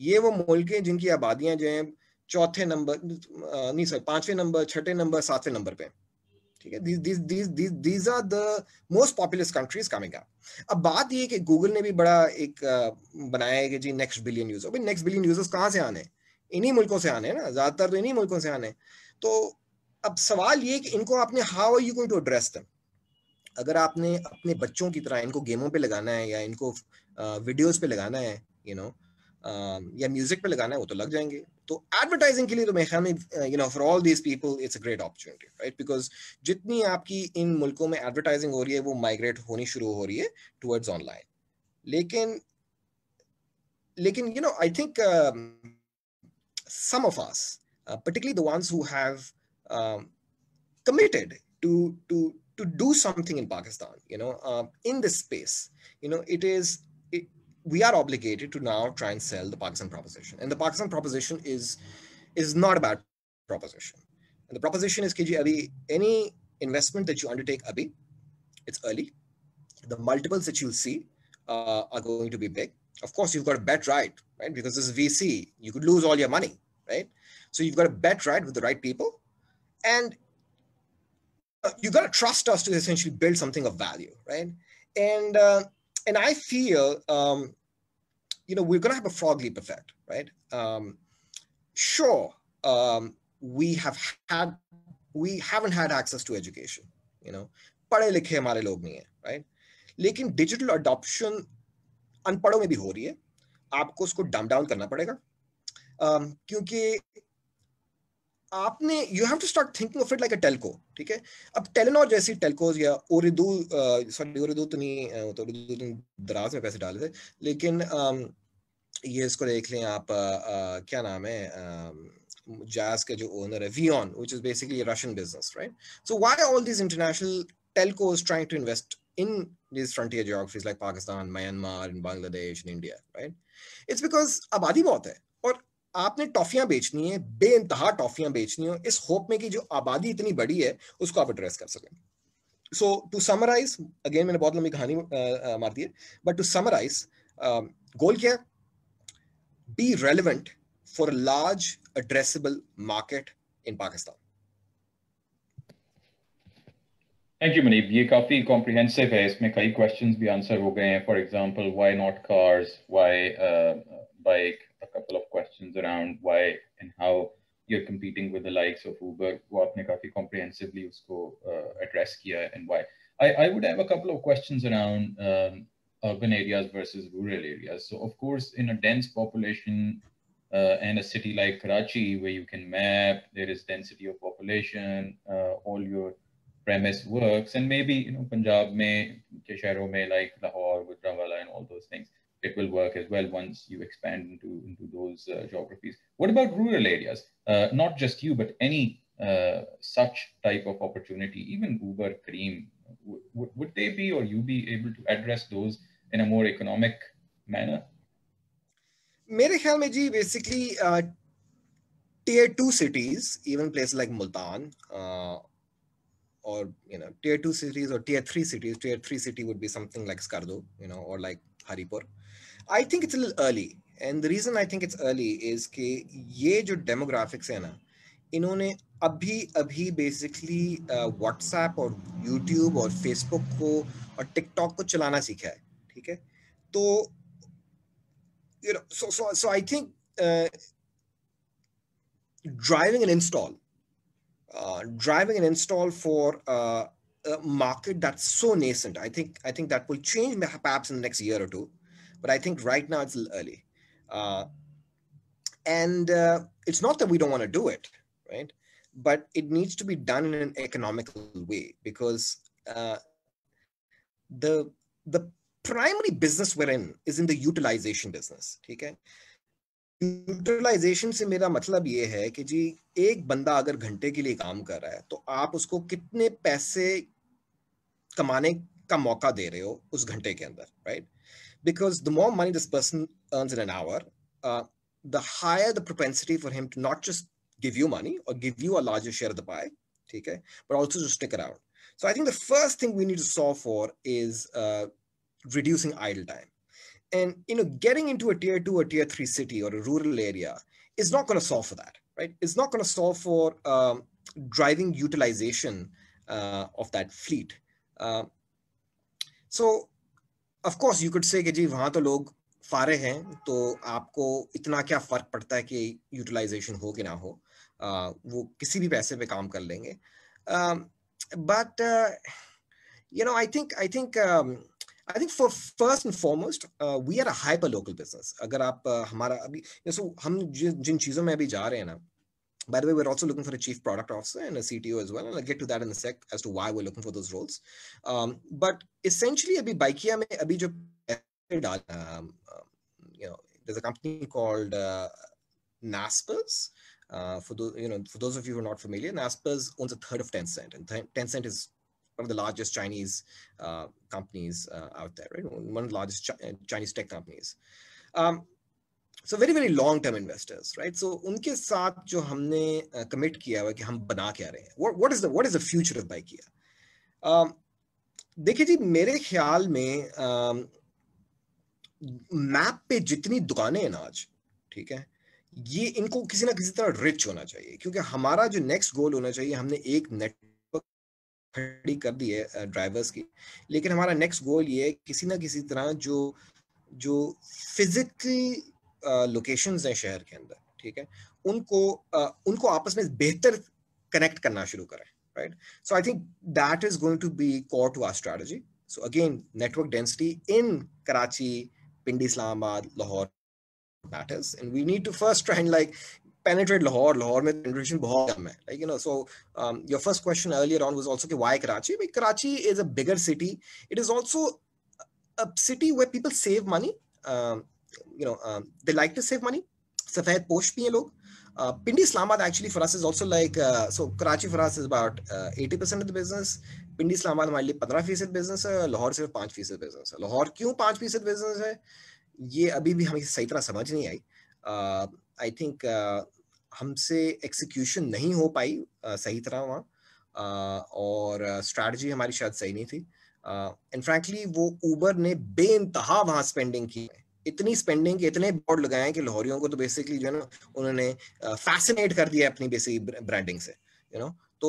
ये वो मुल्क हैं जिनकी आबादियां जो हैं चौथे नंबर, नहीं सर, 5वें नंबर, 6ठे नंबर, 7वें नंबर पे, ठीक है. These are the most populous countries coming up. अब बात ये कि गूगल ने भी बड़ा एक बनाया है कि जी नेक्स्ट बिलियन यूजर. भाई नेक्स्ट बिलियन यूजर्स कहाँ से आने? इन्हीं मुल्कों से आने ना, ज्यादातर तो इन्हीं मुल्कों से आने. तो अब सवाल ये कि इनको आपने how are you going to address them? अगर आपने अपने बच्चों की तरह इनको गेमों पे लगाना है या इनको वीडियोस पे लगाना है, या म्यूजिक पे लगाना है, वो तो लग जाएंगे. तो एडवर्टाइजिंग के लिए तो मेरे ख्याल में for all these people it's a great opportunity, right? Because जितनी आपकी इन मुल्कों में एडवर्टाइजिंग हो रही है वो माइग्रेट होनी शुरू हो रही है टुवर्ड्स ऑनलाइन. लेकिन I think some of us, particularly the ones who have committed to do something in Pakistan, in this space, we are obligated to now try and sell the Pakistan proposition. And the Pakistan proposition is not a bad proposition. And the proposition is कि abhi, any investment that you undertake abhi, it's early. The multiples that you'll see are going to be big. Of course, you've got to bet right? Because this is VC. You could lose all your money, right? So you've got to bet right with the right people. And you got to trust us to essentially build something of value, right? And I feel, we're going to have a frog leap effect, right? Sure, we haven't had access to education, पढ़े लिखे हमारे लोग नहीं है, right? लेकिन digital adoption अनपढ़ों में भी हो रही है, आपको उसको डम डाउन करना पड़ेगा, क्योंकि आपने you have to start thinking of it like a telco, ठीक है। अब टेलेनॉर जैसी टेलकोज या ओरिदू, सॉरी ओरिदू तो नहीं, तो ओरिदू तो दराज में पैसे डाले थे, लेकिन ये इसको देख लें आप, क्या नाम है, Jazz के जो ओनर है Vion, which is basically a Russian business, right? So why all these international telcos trying to invest in these frontier geographies like Pakistan, Myanmar, and Bangladesh and India, right? It's because आबादी बहुत है और आपने टॉफियां बेचनी है, बेइंतहा टॉफियां बेचनी हो, इस होप में कि जो आबादी इतनी बड़ी है उसको आप एड्रेस कर सकें. So to summarize, again मैंने बहुत लंबी कहानी मार दी है, but to summarize, गोल क्या है? Be relevant for a large addressable market in Pakistan. Thank you, Muneeb. ये काफी comprehensive है. इसमें कई questions भी answer हो गए हैं. For example, why not cars? Why bike? A couple of questions around why and how you're competing with the likes of Uber. वो आपने काफी comprehensively उसको address किया है and why. I would have a couple of questions around urban areas versus rural areas. So of course, in a dense population and a city like Karachi, where you can map, there is density of population, all your premise works, and maybe Punjab mein, ke shehron mein like Lahore, Gujranwala, and all those things, it will work as well once you expand into those geographies. What about rural areas? Not just you, but any such type of opportunity, even Uber, Careem, would they be or you be able to address those in a more economic manner? मेरे ख्याल में जी basically tier 2 cities, even places like Multan, or tier 2 cities or tier 3 cities. Tier 3 city would be something like Skardu, or like Haripur. I think it's a little early, and the reason I think it's early is कि ये जो demographics है ना, इन्होंने अभी basically WhatsApp और YouTube और Facebook को और TikTok को चलाना सीखा है, ठीक है. तो so I think driving an install for a market that's so nascent, I think that will change perhaps in the next year or two, but I think right now it's a little early. And it's not that we don't want to do it, right? But it needs to be done in an economical way, because the primary business we're in is in the utilization business, ठीक है. Utilisation से मेरा मतलब ये है कि जी एक बंदा अगर घंटे के लिए काम कर रहा है तो आप उसको कितने पैसे कमाने का मौका दे रहे हो उस घंटे के अंदर, right? Because the more money this person earns in an hour, the higher the propensity for him to not just give you money or give you a larger share of the pie, okay, but also to stick around. So I think the first thing we need to solve for is reducing idle time. And getting into a tier 2 or tier 3 city or a rural area is not going to solve for that, right? It's not going to solve for driving utilization of that fleet. So of course you could say कि जी वहाँ तो लोग फारे हैं तो आपको इतना क्या फर्क पड़ता है कि यूटिलाइजेशन हो कि ना हो, वो किसी भी पैसे पे काम कर लेंगे. But I think for first and foremost, we are a hyper local business. अगर आप हमारा अभी हम जिन चीजों में अभी जा रहे हैं ना, by the way, we're also looking for a chief product officer and a CTO as well, and I'll get to that in a sec as to why we're looking for those roles. But essentially abhi Bykea mein abhi jo there's a company called Naspers. For those of you who are not familiar, Naspers owns a third of Tencent, and Tencent is one of the largest Chinese companies out there, right? One of the largest Chinese tech companies. So very very long term investors, right? So उनके साथ जो हमने commit किया हुआ कि हम बना क्या रहे हैं, what is the future of Bykea? देखिए जी, मेरे ख्याल में मैप पे जितनी दुकानें हैं ना आज, ठीक है, ये इनको किसी ना किसी तरह रिच होना चाहिए, क्योंकि हमारा जो नेक्स्ट गोल होना चाहिए, हमने एक नेटवर्क खड़ी कर दी है ड्राइवर्स की, लेकिन हमारा नेक्स्ट गोल ये है किसी ना किसी तरह जो फिजिकल लोकेशंस हैं शहर के अंदर, ठीक है, उनको आपस में बेहतर कनेक्ट करना शुरू करें, right? So I think that is going to be core to our strategy. So again, network density in Karachi, Pindi, Islamabad, Lahore, matters, and we need to first try and like penetrate Lahore. Lahore mein penetration bahut kam hai. Like, you know, so your first question earlier on was also why Karachi? But Karachi is a bigger city. It is also a city where people save money. They like to save money. Safed posh bhi hai log. Pindi Islamabad actually for us is also like, so Karachi for us is about 80% of the business. Pindi Islamabad हमारे लिए 15% business है, लाहौर सिर्फ 5% business है. लाहौर क्यों 5% business है, ये अभी भी हमें सही तरह समझ नहीं आई. आई थिंक हमसे एक्सिक्यूशन नहीं हो पाई सही तरह वहाँ, और स्ट्रैटेजी हमारी शायद सही नहीं थी. एंड फ्रैंकली वो ऊबर ने बेइंतहा वहाँ स्पेंडिंग की, इतनी स्पेंडिंग के इतने बोर्ड लगाए कि लाहौरियों को तो बेसिकली जो है ना उन्होंने फैसिनेट कर दिया अपनी बेसिक ब्रांडिंग से, यू नो. तो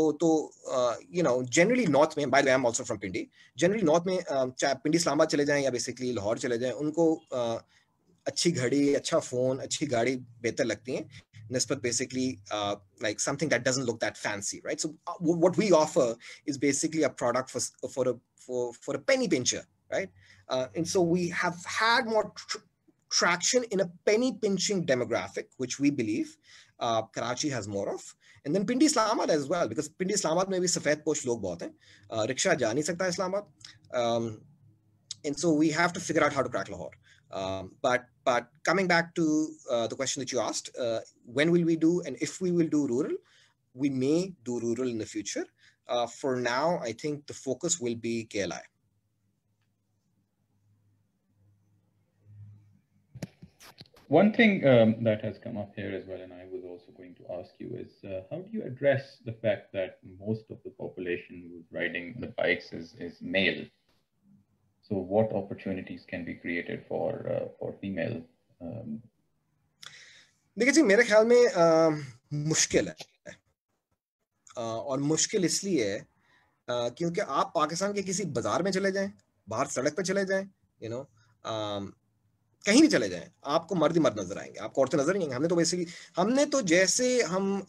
यू नो जनरली नॉर्थ में, by the way I am also from Pindi, generally north में चाहे पिंडी इस्लामाबाद चले जाएं या बेसिकली लाहौर चले जाएं, उनको अच्छी घड़ी, अच्छा फोन, अच्छी गाड़ी बेहतर लगती हैं निस्बत basically like something that doesn't look that fancy, right? So what we offer is basically a product for a penny pincher, right? And so we have had more traction in a penny pinching demographic, which we believe Karachi has more of. And then Pindi Islamabad as well, because Pindi Islamabad में भी सफेद पोश लोग बहुत हैं, rickshaw जा नहीं सकता Islamabad, and so we have to figure out how to crack Lahore. But coming back to the question that you asked, when will we do, and if we will do rural, we may do rural in the future. For now, I think the focus will be KLI. One thing that has come up here as well, and I was also going to ask you, is how do you address the fact that most of the population who's riding the bikes is male? So what opportunities can be created for female? देखिए जी, मेरे ख्याल में मुश्किल है, और मुश्किल इसलिए है क्योंकि आप पाकिस्तान के किसी बाजार में चले जाएं, बाहर सड़क पे चले जाएं, यू नो, कहीं भी चले जाएं, आपको मर्द ही मर्द नजर आएंगे, आपको औरतें नजर नहीं आएंगी. हमने तो जैसे हम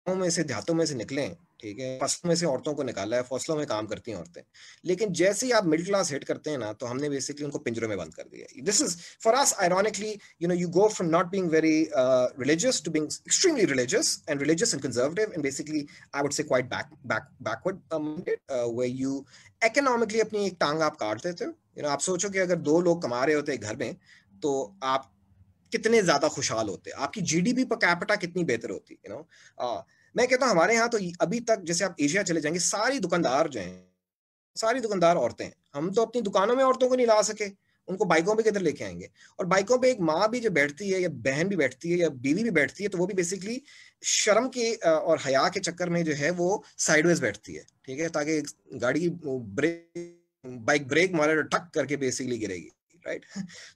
में से, देहातों में से निकले, ठीक है, फसलों में से औरतों को निकाला है, फसलों में काम करती हैं औरतें, लेकिन जैसे ही आप मिडिल क्लास हिट करते हैं ना, तो हमने बेसिकली उनको पिंजरों में बंद कर दिया. This is for us ironically, you know, you go from not being very religious to being extremely religious and conservative, and basically I would say quite backward minded, where you economically अपनी एक टांग आप काट देते हो. You know, आप सोचो कि अगर 2 लोग कमा रहे होते घर में, तो आप कितने ज्यादा खुशहाल होते, आपकी जीडीपी पर कैपिटा कितनी बेहतर होती, यू नो. मैं कहता हूं हमारे यहाँ तो अभी तक, जैसे आप एशिया चले जाएंगे, सारी दुकानदार जो हैं, सारी दुकानदार औरतें हैं. हम तो अपनी दुकानों में औरतों को नहीं ला सके, उनको बाइकों पे किधर लेके आएंगे? और बाइकों पे एक माँ भी जो बैठती है, या बहन भी बैठती है, या बीवी भी बैठती है, तो वो भी बेसिकली शर्म के और हया के चक्कर में जो है वो साइडवेज बैठती है, ठीक है, ताकि गाड़ी की बाइक ब्रेक मारे तो ठक करके बेसिकली गिरेगी, right?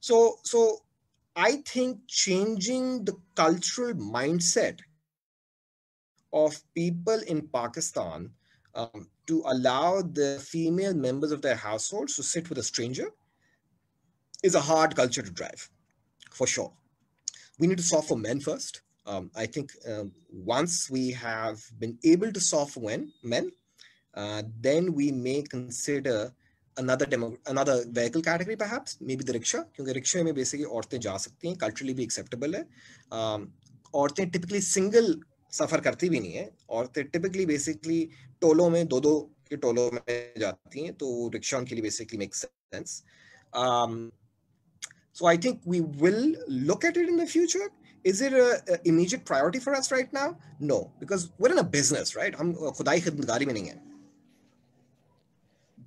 So I think changing the cultural mindset of people in Pakistan to allow the female members of their households to sit with a stranger is a hard culture to drive, for sure. We need to solve for men first. I think once we have been able to solve for men, then we may consider another vehicle category, perhaps maybe the rickshaw, क्योंकि rickshaw में basically औरतें जा सकती हैं, culturally भी acceptable है. औरतें typically single सफर करती भी नहीं है, औरतें टिपिकली बेसिकली टोलों में, 2-2 के टोलों में जाती हैं, तो रिक्शा उनके लिए basically makes sense. So I think we will look at it in the future. Is it an immediate priority for us right now? No, because we're in a business, right? हम खुदाई खिदमतगारी में नहीं है.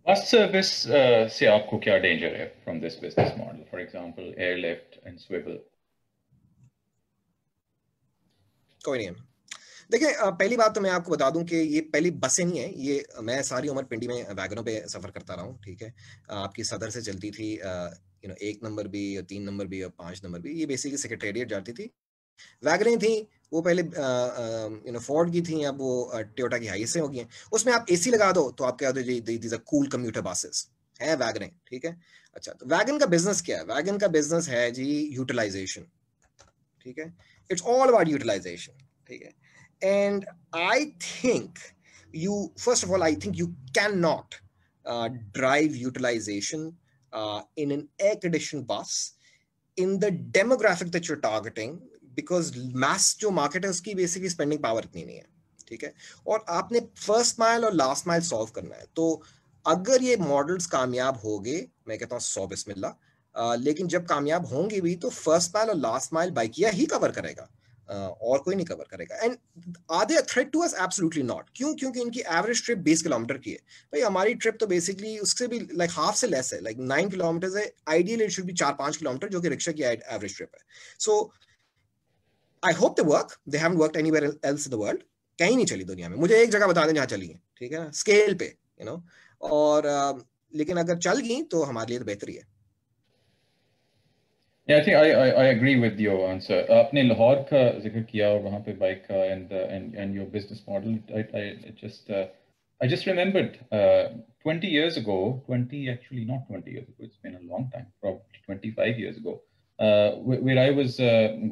Bus service से आपको क्या danger है from this business model? For example, airlift and swivel. कोई नहीं है. देखिए, पहली बात तो मैं आपको बता दूं कि ये पहली बसें नहीं है, ये मैं सारी उम्र पिंडी में वैगनों पे सफर करता रहा हूँ, ठीक है. आपकी सदर से चलती थी, यू नो, 1 नंबर भी, 3 नंबर भी और 5 नंबर भी. ये बेसिकली सेक्रेटेरिएट जाती थी. वैगनें थी, वो पहले यू नो फोर्ड की थी, अब वो टोयोटा की हाइस हो गई हैं. उसमें आप एसी लगा दो तो आप कह दो जी these are cool commuter buses हैं वैगनें, ठीक है. अच्छा, तो वैगन का बिजनेस क्या है? वैगन का बिजनेस है जी यूटिलाइजेशन, ठीक है. इट्स ऑल अबाउट यूटिलाइजेशन, ठीक है. And I think first of all, I think you cannot drive utilization in an air-conditioned bus in the demographic that you're targeting, because mass जो market है उसकी basically spending power इतनी नहीं है, ठीक है, और आपने फर्स्ट माइल और लास्ट माइल सॉल्व करना है। तो अगर ये मॉडल्स कामयाब हो गए, मैं कहता हूँ 100 बिस्मिल्लाह, लेकिन जब कामयाब होंगे भी तो फर्स्ट माइल और लास्ट माइल बाइकिया ही कवर करेगा, और कोई नहीं कवर करेगा। And are they a threat to us? Absolutely not. क्यों? क्योंकि इनकी एवरेज ट्रिप 20 किलोमीटर की है। भाई हमारी ट्रिप तो बेसिकली उससे भी लाइक हाफ से लेस है, लाइक 9 किलोमीटर है। Ideally it should be 4-5 kilometre, जो कि रिक्शा की एवरेज ट्रिप है। So I hope they work, they haven't worked anywhere else in the world. कहीं नहीं चली दुनिया में, मुझे एक जगह बता दें जहां चली है, ठीक है ना, स्केल पे, यू नो, और लेकिन अगर चल गई तो हमारे लिए तो बेहतर ही है। Yeah, I think I agree with your answer. आपने लाहौर का जिक्र किया और वहाँ पे बाइक का and your business model. I just remembered 20 years ago, 20 actually not 20 years ago. It's been a long time, probably 25 years ago. Where I was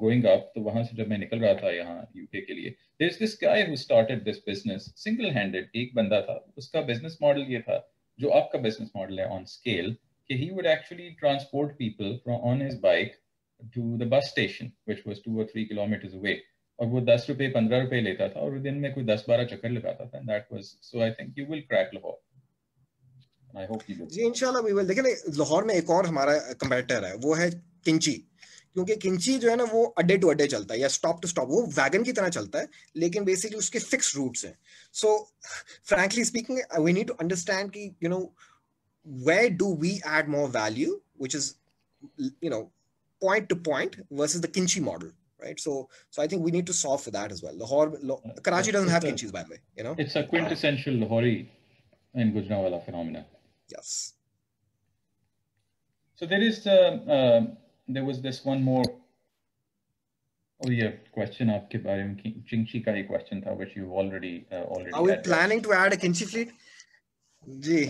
growing up, तो वहाँ से जब मैं निकल रहा था यहाँ UK के लिए, there's this guy who started this business single-handed. एक बंदा था, उसका business model ये था, जो आपका business model है on scale. He would actually transport people on his bike to the bus station, which was 2 or 3 kilometers away. और वो 10 रुपए 15 रुपए लेता था और दिन में कोई 10-12 चक्कर लगाता था. And that was, so I think you will crack Lahore. I hope you do. जी इंशाल्लाह we will। देखिए लाहौर में एक और हमारा कंपेटिटर है, वो है किंची। क्योंकि किंची जो है ना वो अड्डे टू अड्डे चलता है या स्टॉप टू स्टॉप, वो वैगन की तरह चलता है, लेकिन बेसिकली उसके फिक्स रूट्स हैं। So frankly speaking we need to understand कि you know where do we add more value, which is, you know, point to point versus the Kinchi model, right? So I think we need to solve for that as well. Karachi doesn't have Kinchis, by the way, you know. It's a quintessential Lahori and Gujranwala phenomena. Yes. So there was this one more. Oh yeah, question आपके बारे में, Kinchi का ही question था, which you already Are we planning to add a Kinchi fleet? Ji.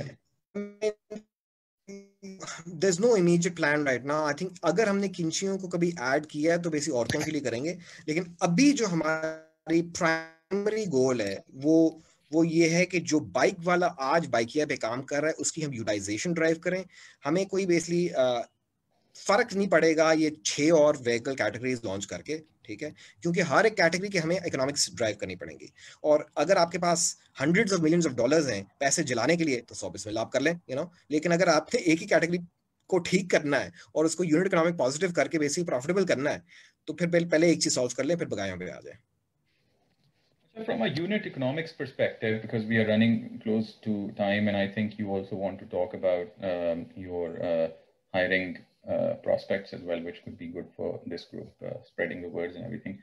There's no immediate plan right now. I think अगर हमने किंचियों को कभी add किया है तो बेसिक औरतों के लिए करेंगे, लेकिन अभी जो हमारी प्राइमरी गोल है वो ये है कि जो बाइक वाला आज बाइकिया पे काम कर रहा है उसकी हम यूटिलाइजेशन ड्राइव करें। हमें कोई बेसिकली फर्क नहीं पड़ेगा ये 6 और व्हीकल कैटेगरीज लॉन्च करके, ठीक है, क्योंकि हर एक कैटेगरी के हमें इकोनॉमिक्स ड्राइव करनी पड़ेंगी। और अगर आपके पास hundreds of millions of dollars हैं पैसे जलाने के लिए तो 100 बिस्मिल्लाह आप कर लें, यू नो, लेकिन अगर आपने एक ही कैटेगरी को ठीक करना है और उसको यूनिट इकोनॉमिक पॉजिटिव करके बेसिक प्रॉफिटेबल करना है तो फिर पहले एक चीज सॉल्व कर लें, फिर बगायों पे आ जाए। From a unit economics perspective, because we are running close to time, and I think you also want to talk about your hiring prospects as well, which could be good for this group, spreading the words and everything.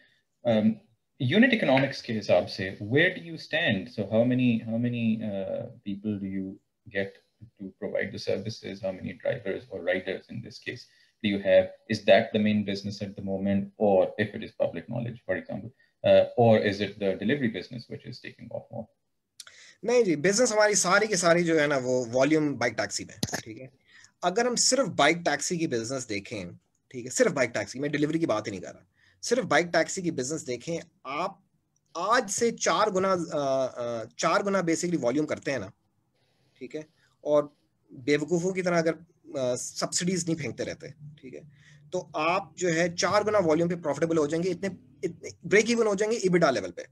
Unit economics के हिसाब से, where do you stand? So how many people do you get to provide the services? How many drivers or riders in this case do you have? Is that the main business at the moment, or if it is public knowledge, for example? Or is it the delivery business which is taking off more? नहीं जी, business हमारी सारी की सारी जो है ना वो volume bike taxi में, ठीक है। अगर हम सिर्फ बाइक टैक्सी की बिजनेस देखें, ठीक है, सिर्फ बाइक टैक्सी, मैं डिलीवरी की बात ही नहीं कर रहा, सिर्फ बाइक टैक्सी की बिजनेस देखें, आप आज से 4 गुना बेसिकली वॉल्यूम करते हैं ना, ठीक है, और बेवकूफों की तरह अगर सब्सिडीज नहीं फेंकते रहते, ठीक है, तो आप जो है 4 गुना वॉल्यूम पे प्रॉफिटेबल हो जाएंगे, इतने ब्रेक इवन हो जाएंगे इबिटा लेवल पे,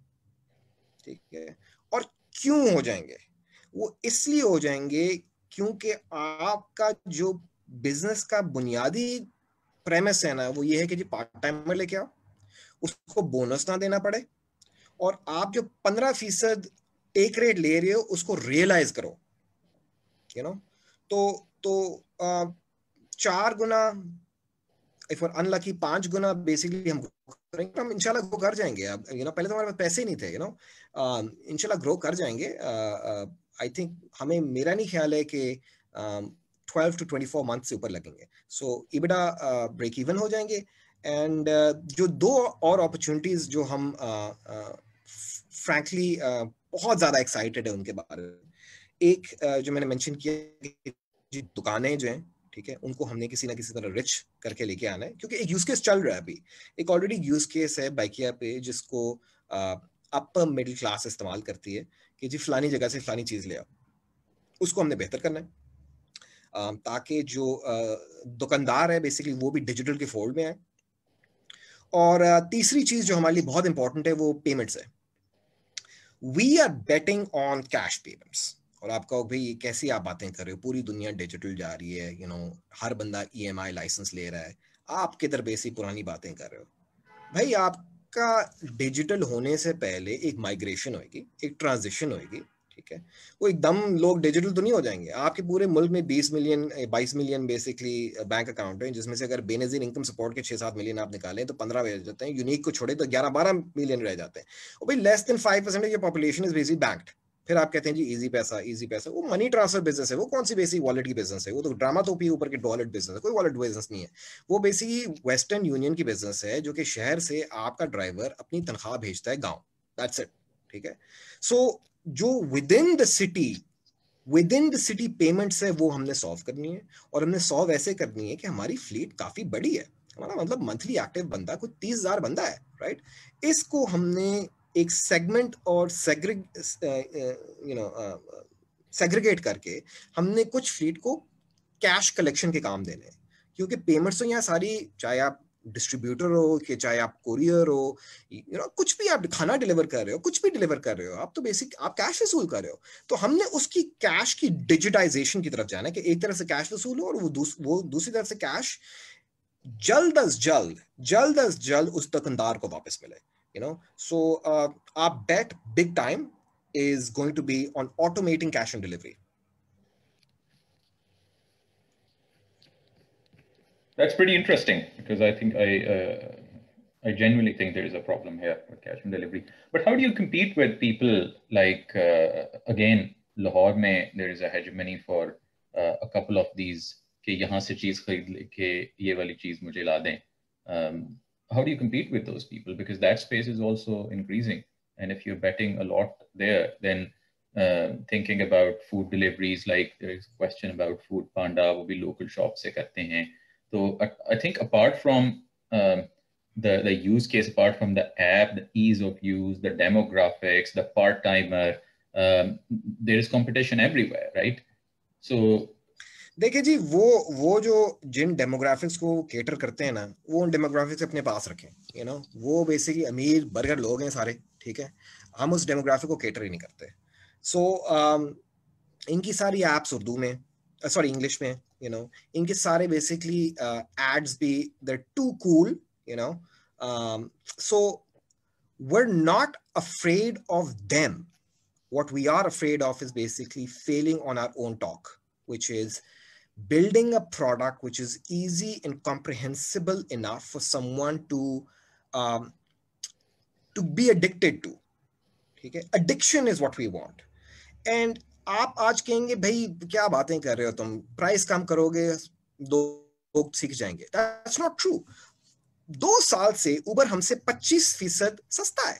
ठीक है। और क्यों हो जाएंगे? वो इसलिए हो जाएंगे क्योंकि आपका जो बिजनेस का बुनियादी प्रेमिस है ना वो ये है कि जी पार्ट टाइमर लेके आओ, उसको बोनस ना देना पड़े, और आप जो 15% टेक रेट ले रहे हो उसको रियलाइज करो, यू नो। तो 4 गुना, इफ अनलकी 5 गुना बेसिकली हम इंशाल्लाह ग्रो कर जाएंगे। अब यू नो पहले तो हमारे पास पैसे नहीं थे, यू नो, इंशाल्लाह ग्रो कर जाएंगे। आई थिंक हमें, मेरा नहीं ख्याल है कि 12 to 24 मंथ से ऊपर लगेंगे। सो इबिटा ब्रेक इवन हो जाएंगे। एंड जो 2 और अपॉर्चुनिटीज जो हम फ्रैंकली बहुत ज्यादा एक्साइटेड है उनके बारे में, एक जो मैंने मेंशन किया, दुकानें जो हैं, ठीक है, उनको हमने किसी ना किसी तरह रिच करके लेके आना है, क्योंकि एक यूज केस चल रहा है अभी, एक ऑलरेडी यूज केस है बाइकिया पे जिसको अपर मिडिल क्लास इस्तेमाल करती है कि जी फलानी जगह से फलानी चीज ले आओ, उसको हमने बेहतर करना है। ताकि जो दुकानदार है बेसिकली वो भी डिजिटल के फोल्ड में है। और तीसरी चीज जो हमारे लिए बहुत इंपॉर्टेंट है वो पेमेंट्स है। We are betting on cash payments. और आप कहो भाई कैसी आप बातें कर रहे हो, पूरी दुनिया डिजिटल जा रही है, हर बंदा EMI लाइसेंस ले रहा है, आप किधर बेसिक पुरानी बातें कर रहे हो। भाई आपका डिजिटल होने से पहले एक माइग्रेशन होगी, एक ट्रांजिशन होगी, ठीक है। वो एकदम लोग डिजिटल तो नहीं हो जाएंगे। आपके पूरे मुल्क में 20 million 22 million basically bank account है, जिसमें से अगर बेनजीर इनकम सपोर्ट के 6-7 मिलियन आप निकालें तो 15 रह जाते हैं, यूनिक को छोड़े तो 11-12 मिलियन रह जाते हैं। और भाई less than 5% of population is basically banked. फिर आप कहते हैं जी इजी पैसा, इजी पैसा। वो मनी ट्रांसफर बिजनेस है, वो कौन सी बेसिक वॉलेट की बिजनेस है? वो तो ड्रामा टोपी ऊपर के वॉलेट बिजनेस है, कोई वॉलेट बिजनेस नहीं है। वो बेसिकली वेस्टर्न यूनियन की बिजनेस है, जो कि शहर से आपका ड्राइवर अपनी तनख्वाह भेजता है गांव। दैट्स इट, ठीक है। सो जो with in the city payments है वो हमने सॉल्व करनी है। और हमने सॉल्व ऐसे करनी है कि हमारी फ्लीट काफी बड़ी है। हमारा मतलब मंथली एक्टिव बंदा कुछ 30,000 बंदा है, राइट। इसको हमने एक सेगमेंट और सेग्रीगेट करके हमने कुछ फ्लीट को कैश कलेक्शन के काम देने हैं। क्योंकि पेमेंट्स तो यहाँ सारी, चाहे आप डिस्ट्रीब्यूटर हो कि चाहे आप कोरियर हो, कुछ भी आप खाना डिलीवर कर रहे हो, कुछ भी डिलीवर कर रहे हो, आप तो बेसिक आप कैश वसूल कर रहे हो। तो हमने उसकी कैश की डिजिटाइजेशन की तरफ जाना है कि एक तरफ से कैश वसूल हो और वो दूसरी तरफ से कैश जल्द अज जल्द उस दुकानदार को वापस मिले। सो our bet big time is going to be on automating cash on delivery. That's pretty interesting because I think I genuinely think there is a problem here with cash on delivery. But how do you compete with people like again Lahore में there is a hegemony for a couple of these कि यहाँ से चीज खरीद लेके ये वाली चीज मुझे ला दें. How do you compete with those people? Because that space is also increasing, and if you're betting a lot there, then thinking about food deliveries, like there is a question about Food Panda, वो भी local shop से करते हैं. So I think apart from the use case, apart from the app, the ease of use, the demographics, the part timer, there is competition everywhere, right? So देखिए जी, वो जो जिन demographics को cater करते हैं ना, वो उन डेमोग्राफिक्स अपने पास रखें। वो बेसिकली अमीर बर्गर लोग हैं सारे, ठीक है। हम उस डेमोग्राफिक को केटर ही नहीं करते। सो इनकी सारी एप्स उर्दू में, सॉरी इंग्लिश में, इनके सारे बेसिकली एड्स भी they're too cool, so we're not afraid of them. What we are afraid of is basically failing on our own talk, which is building a product which is easy and comprehensible enough for someone to be addicted to. ठीक है, addiction is what we want. And आप आज कहेंगे भाई क्या बातें कर रहे हो तुम, प्राइस कम करोगे लोग सीख जाएंगे। That's not true. 2 साल से उबर हमसे 25% सस्ता है,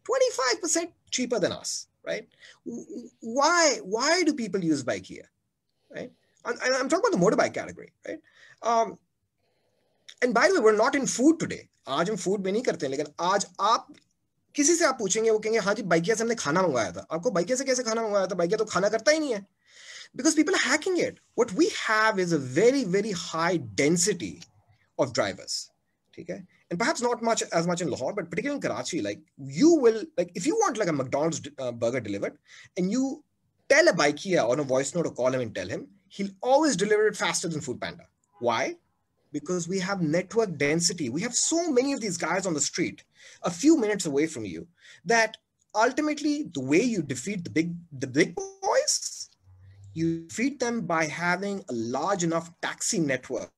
25% cheaper than us, right? Why do people use Bykea, right? I'm talking about the motorbike category, right? And by the way, we're not in food today. आज हम फूड में नहीं करते हैं, लेकिन आज आप किसी से आप पूछेंगे, वो कहेंगे हाँ जी बाइकिया से हमने खाना मंगवाया था। आपको बाइकिया से कैसे खाना मंगवाया था? बाइकिया तो खाना करता ही नहीं है, because people are hacking it. What we have is a very, very high density of drivers, ठीक है? And perhaps not as much in Lahore, but particularly in Karachi, like you will, like if you want like a McDonald's burger delivered, and you tell a Bykea on a voice note or call him and tell him, he'll always deliver it faster than Food Panda. Why? Because we have network density. We have so many of these guys on the street, a few minutes away from you, that ultimately the way you defeat the big boys, you defeat them by having a large enough taxi network,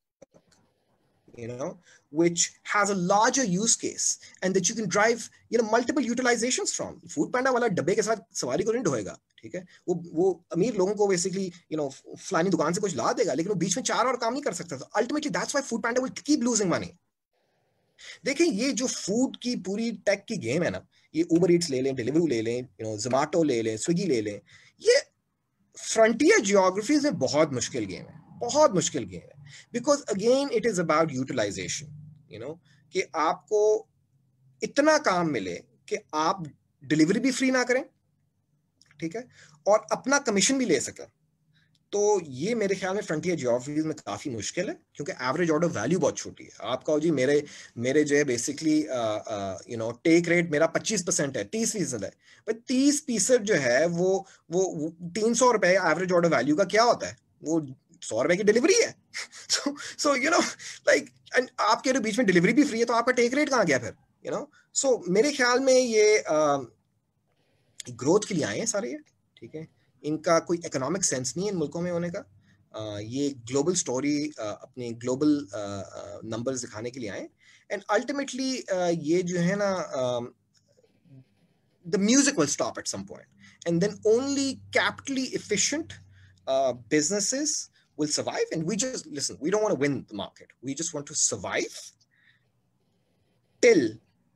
which has a larger use case and that you can drive, multiple utilizations from. Food Panda वाला डब्बे के साथ सवारी को नहीं ढोएगा, ठीक है? वो अमीर लोगों को बेसिकली फलानी दुकान से कुछ ला देगा, लेकिन वो बीच में 4 और काम नहीं कर सकता। तो ultimately that's why food panda will keep losing money. देखिए, ये जो फूड की पूरी टेक की गेम है ना, ये उबर ईट्स ले लें, डिलीवरी ले लें, जोमेटो ले लें, स्विगी ले लें, ये फ्रंटियर जियोग्राफीज में बहुत मुश्किल गेम है, बहुत मुश्किल गेम है। Because again it is about utilization, कि आपको इतना काम मिले कि आप डिलीवरी भी फ्री ना करें, ठीक है, और अपना कमीशन भी ले सकें। तो ये मेरे ख्याल में फ्रंटियर जियोग्राफीज में काफी मुश्किल है, क्योंकि एवरेज ऑर्डर वैल्यू बहुत छोटी है। आप कहो जी मेरे जो है बेसिकली टेक रेट मेरा 25% है, 30% है, पर 30% जो है वो 300 रुपए एवरेज ऑर्डर वैल्यू का क्या होता है? वो 100 रुपए की डिलीवरी है। सो लाइक आपके बीच में डिलीवरी भी फ्री है, तो आपका टेक रेट कहाँ गया फिर? सो मेरे ख्याल में ये ग्रोथ के लिए आए हैं सारे ये, ठीक है। इनका कोई इकोनॉमिक सेंस नहीं है इन मुल्कों में होने का। ये ग्लोबल स्टोरी अपने ग्लोबल नंबर्स दिखाने के लिए आए, एंड अल्टीमेटली ये जो है ना the music will stop at some point, and then only capitally efficient businesses will survive. And we just listen, we don't want to win the market, we just want to survive till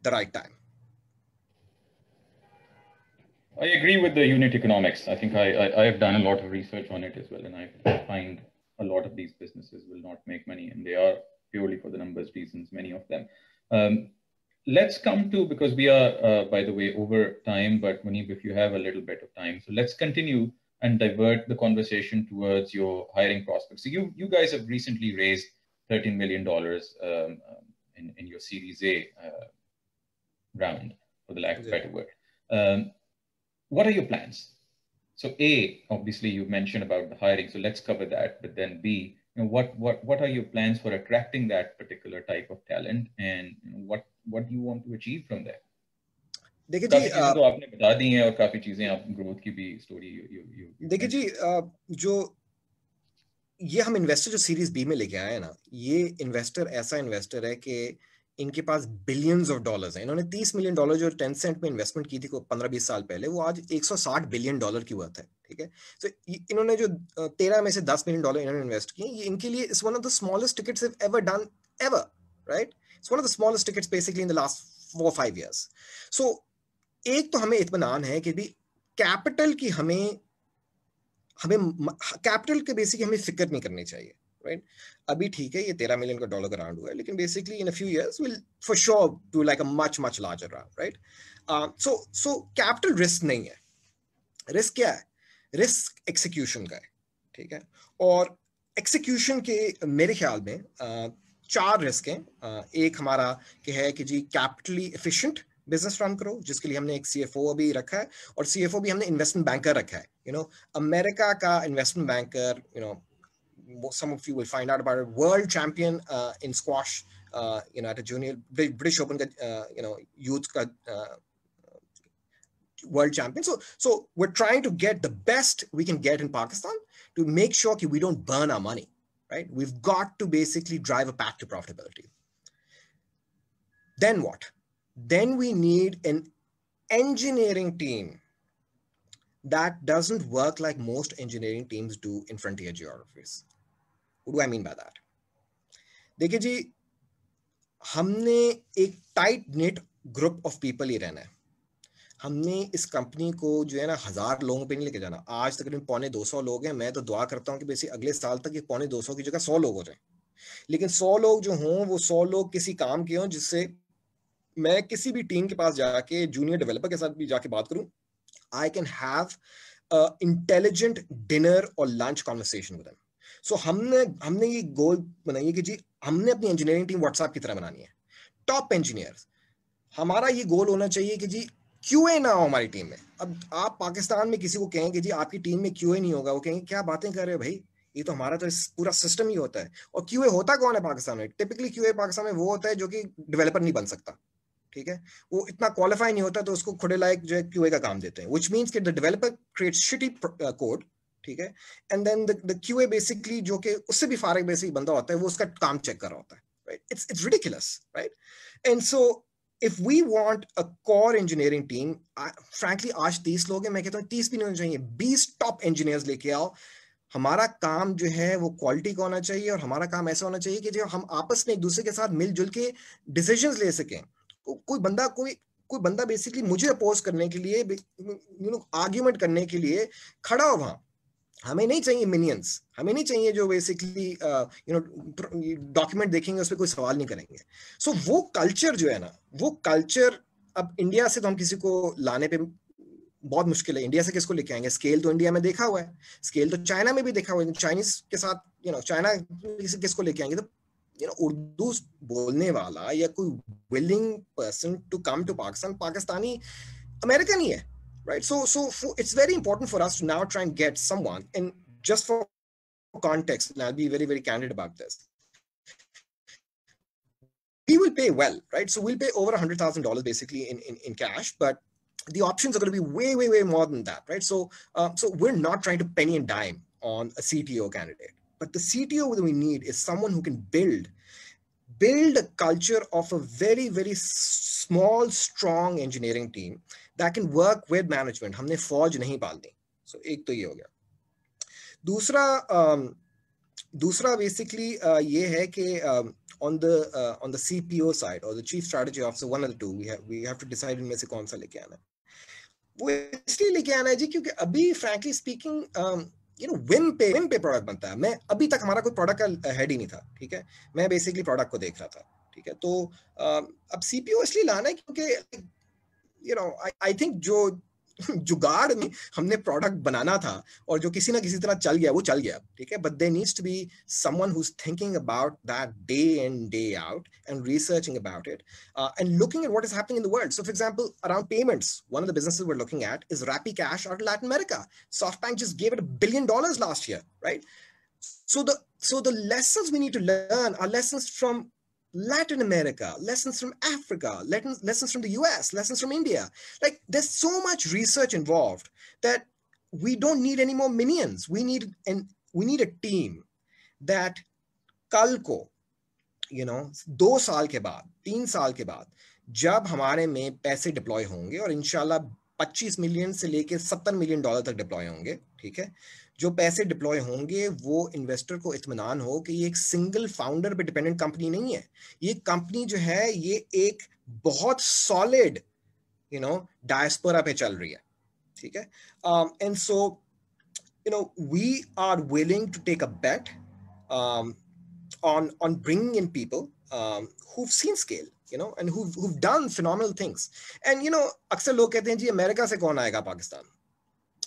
the right time. I agree with the unit economics. I think I have done a lot of research on it as well, and I find a lot of these businesses will not make money, and they are purely for the numbers reasons, many of them. Let's come to, because we are, by the way, over time, but Muneeb, if you have a little bit of time, so let's continue and divert the conversation towards your hiring prospects. So you guys have recently raised $13 million in your Series A round, for the lack of a better word. What are your plans? So A, obviously you mentioned about the hiring, so let's cover that. But then B, what are your plans for attracting that particular type of talent, and what do you want to achieve from there? देखिए काफी चीजें तो आपने बता दी हैं, और काफी चीजें आप ग्रोथ की भी स्टोरी देखिए जी, जो ये हम इन्वेस्टर जो सीरीज बी में लेके आए हैं ना, ये इन्वेस्टर ऐसा इन्वेस्टर है कि इनके पास बिलियंस ऑफ डॉलर्स हैं। इन्होंने $30 मिलियन जो 10 सेंट में इन्वेस्टमेंट की थी 15-20 साल पहले, वो आज $160 बिलियन की वर्थ है, ठीक है। तो इन्होंने जो 13 में से $10 मिलियन इन्होंने इन्वेस्ट किए, ये इनके लिए it's one of the smallest tickets ever done ever, right? It's one of the smallest tickets basically in the last 4-5 years. सो एक तो हमें इत्मीनान है कि भी कैपिटल की हमें कैपिटल के बेसिक हमें फिक्र नहीं करनी चाहिए, राइट? अभी ठीक है, ये $13 मिलियन का राउंड हुआ है, लेकिन basically in a few years will for sure do like a much larger round, right? So capital risk नहीं है। रिस्क क्या है? रिस्क एक्सिक्यूशन का है, ठीक है। और एक्सिक्यूशन के मेरे ख्याल में 4 रिस्क हैं। एक हमारा है कि जी कैपिटली एफिशिएंट बिजनेस रन करो, जिसके लिए हमने एक सीएफओ अभी रखा है, और सीएफओ भी हमने इन्वेस्टमेंट बैंकर रखा है। अमेरिका का investment banker, some of you will find out about it, world champion in squash, at a junior British Open ka, youth ka world champion. So we're trying to get the best we can get in Pakistan to make sure that we don't burn our money, right? We've got to basically drive a path to profitability. Then what? Then we need an engineering team that doesn't work like most engineering teams do in frontier geographies. What do I mean by that? देखिए जी, हमने एक tight knit group of people ही रहना है। हमने इस company को जो है ना 1000 लोगों पे नहीं लेके जाना। आज तकरीबन 250 लोग हैं। मैं तो दुआ करता हूँ कि बेसिक अगले साल तक ये 250 की जगह 100 लोग हो जाएं, लेकिन 100 लोग जो हों वो 100 लोग किसी काम के हों जिससे मैं किसी भी टीम के पास जाके जूनियर डेवलपर के साथ भी जाके बात करूं, I can have intelligent dinner और lunch conversation with them. So हमने ये गोल बनाई है कि जी हमने अपनी इंजीनियरिंग टीम व्हाट्सएप की तरह बनानी है। टॉप इंजीनियर्स, हमारा ये गोल होना चाहिए कि जी क्यूए ना हो हमारी टीम में। अब आप पाकिस्तान में किसी को कहें कि जी आपकी टीम में क्यूए नहीं होगा, वो कहेंगे क्या बातें कर रहे हो भाई, ये तो हमारा तो पूरा सिस्टम ही होता है। और क्यूए होता कौन है पाकिस्तान में? टिपिकली क्यूए पाकिस्तान में वो होता है जो कि डेवलपर नहीं बन सकता, ठीक है। वो इतना क्वालिफाई नहीं होता, तो उसको खुदे लायक जो है क्यूए का काम देते हैं, व्हिच मींस कि the developer creates shitty code, ठीक है, and then the QA basically जो कि उससे भी फारिग बेसिक बंदा होता है, वो उसका काम चेक कर रहा होता है, right? It's ridiculous, right? And so if we want a core engineering team, frankly आज 30 लोग हैं, मैं कहता हूँ 30 भी नहीं होने चाहिए, 20 टॉप इंजीनियर्स लेके आओ। हमारा काम जो है वो क्वालिटी का होना चाहिए, और हमारा काम ऐसा होना चाहिए कि जो हम आपस में एक दूसरे के साथ मिलजुल के डिसीजंस ले सकें। कोई बंदा बेसिकली मुझे अपोज करने के लिए, आर्ग्यूमेंट करने के लिए खड़ा हो वहां। हमें नहीं चाहिए मिनियंस, हमें नहीं चाहिए जो बेसिकली डॉक्यूमेंट देखेंगे उस पर कोई सवाल नहीं करेंगे। सो वो कल्चर जो है ना, वो कल्चर अब इंडिया से तो हम किसी को लाने पे बहुत मुश्किल है. इंडिया से किसको लेके आएंगे? स्केल तो इंडिया में देखा हुआ है, स्केल तो चाइना में भी देखा हुआ है. चाइनीज के साथ चाइना किसको लेके आएंगे? तो उर्दू बोलने वाला या कोई willing person to come to Pakistan, Pakistani American ही है, right? So it's very important for us to now try and get someone, and just for context, and I'll be very, very candid about this. We will pay well, right? So we'll pay over $100,000 basically in cash, but the options are going to be way, way, way more than that, right? So we're not trying to penny and dime on a CTO candidate, but the CTO that we need is someone who can build a culture of a very, very small, strong engineering team that can work with management. हमने फौज नहीं पाल दी. So एक तो ये हो गया. दूसरा basically ये है कि on the CPO side or the chief strategy officer, one of the two, we have to decide इनमें से कौन सा लेके आना है. वो इसलिए लेके आना है जी क्योंकि अभी frankly speaking विन पे प्रोडक्ट बनता है. मैं अभी तक हमारा कोई प्रोडक्ट का हेड ही नहीं था, ठीक है. मैं बेसिकली प्रोडक्ट को देख रहा था, ठीक है. तो अब सीपीओ इसलिए लाना है क्योंकि आई थिंक जो जुगाड़ में हमने प्रोडक्ट बनाना था और जो किसी ना किसी तरह चल गया वो चल गया, ठीक है. But there needs to be someone who is thinking about that day in day out and researching about it and looking at what is happening in the world. So for example, around payments, one of the businesses we're looking at is Rappi Cash out of Latin America. SoftBank just gave it $1 billion last year, right? So the lessons we need to learn are lessons from Latin America, lessons from Africa, lessons from the US, lessons from India. Like there's so much research involved that we don't need any more minions. We need a team that कल को 2 साल के बाद, 3 साल के बाद जब हमारे में पैसे डिप्लॉय होंगे और इंशाल्लाह 25 मिलियन से लेके $70 मिलियन तक डिप्लॉय होंगे, ठीक है. जो पैसे डिप्लॉय होंगे वो इन्वेस्टर को इत्मीनान हो कि ये एक सिंगल फाउंडर पे डिपेंडेंट कंपनी नहीं है. ये कंपनी जो है ये एक बहुत सॉलिड डायस्पोरा पे चल रही है, ठीक है. And so we are willing to take a bet on bringing in people who've seen scale, and who've done phenomenal things. And अक्सर लोग कहते हैं जी अमेरिका से कौन आएगा Pakistan.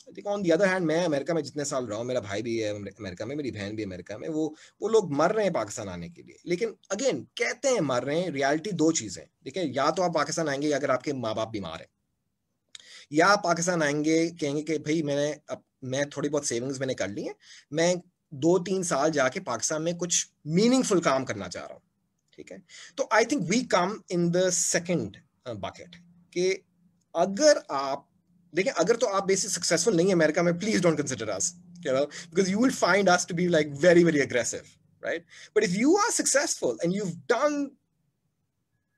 I think on the other hand, मैं अमेरिका में जितने साल रहा हूँ, मेरा भाई भी है अमेरिका में, मेरी बहन भी अमेरिका में, वो लोग मर रहे हैं पाकिस्तान आने के लिए. लेकिन अगेन कहते हैं मर रहे हैं, रियलिटी 2 चीजें, ठीक है. या तो आप पाकिस्तान आएंगे अगर आपके माँ बाप बीमार है, या आप पाकिस्तान आएंगे कहेंगे कि भाई मैं थोड़ी बहुत सेविंग्स मैंने कर ली है, मैं 2-3 साल जाके पाकिस्तान में कुछ मीनिंगफुल काम करना चाह रहा हूँ, ठीक है. तो I think we come in the second bucket कि अगर आप देखें, अगर तो आप बेसिक सक्सेसफुल नहीं है अमेरिका में, please don't consider us, because you will find us to be like very, very aggressive, right? But if you are successful and you've done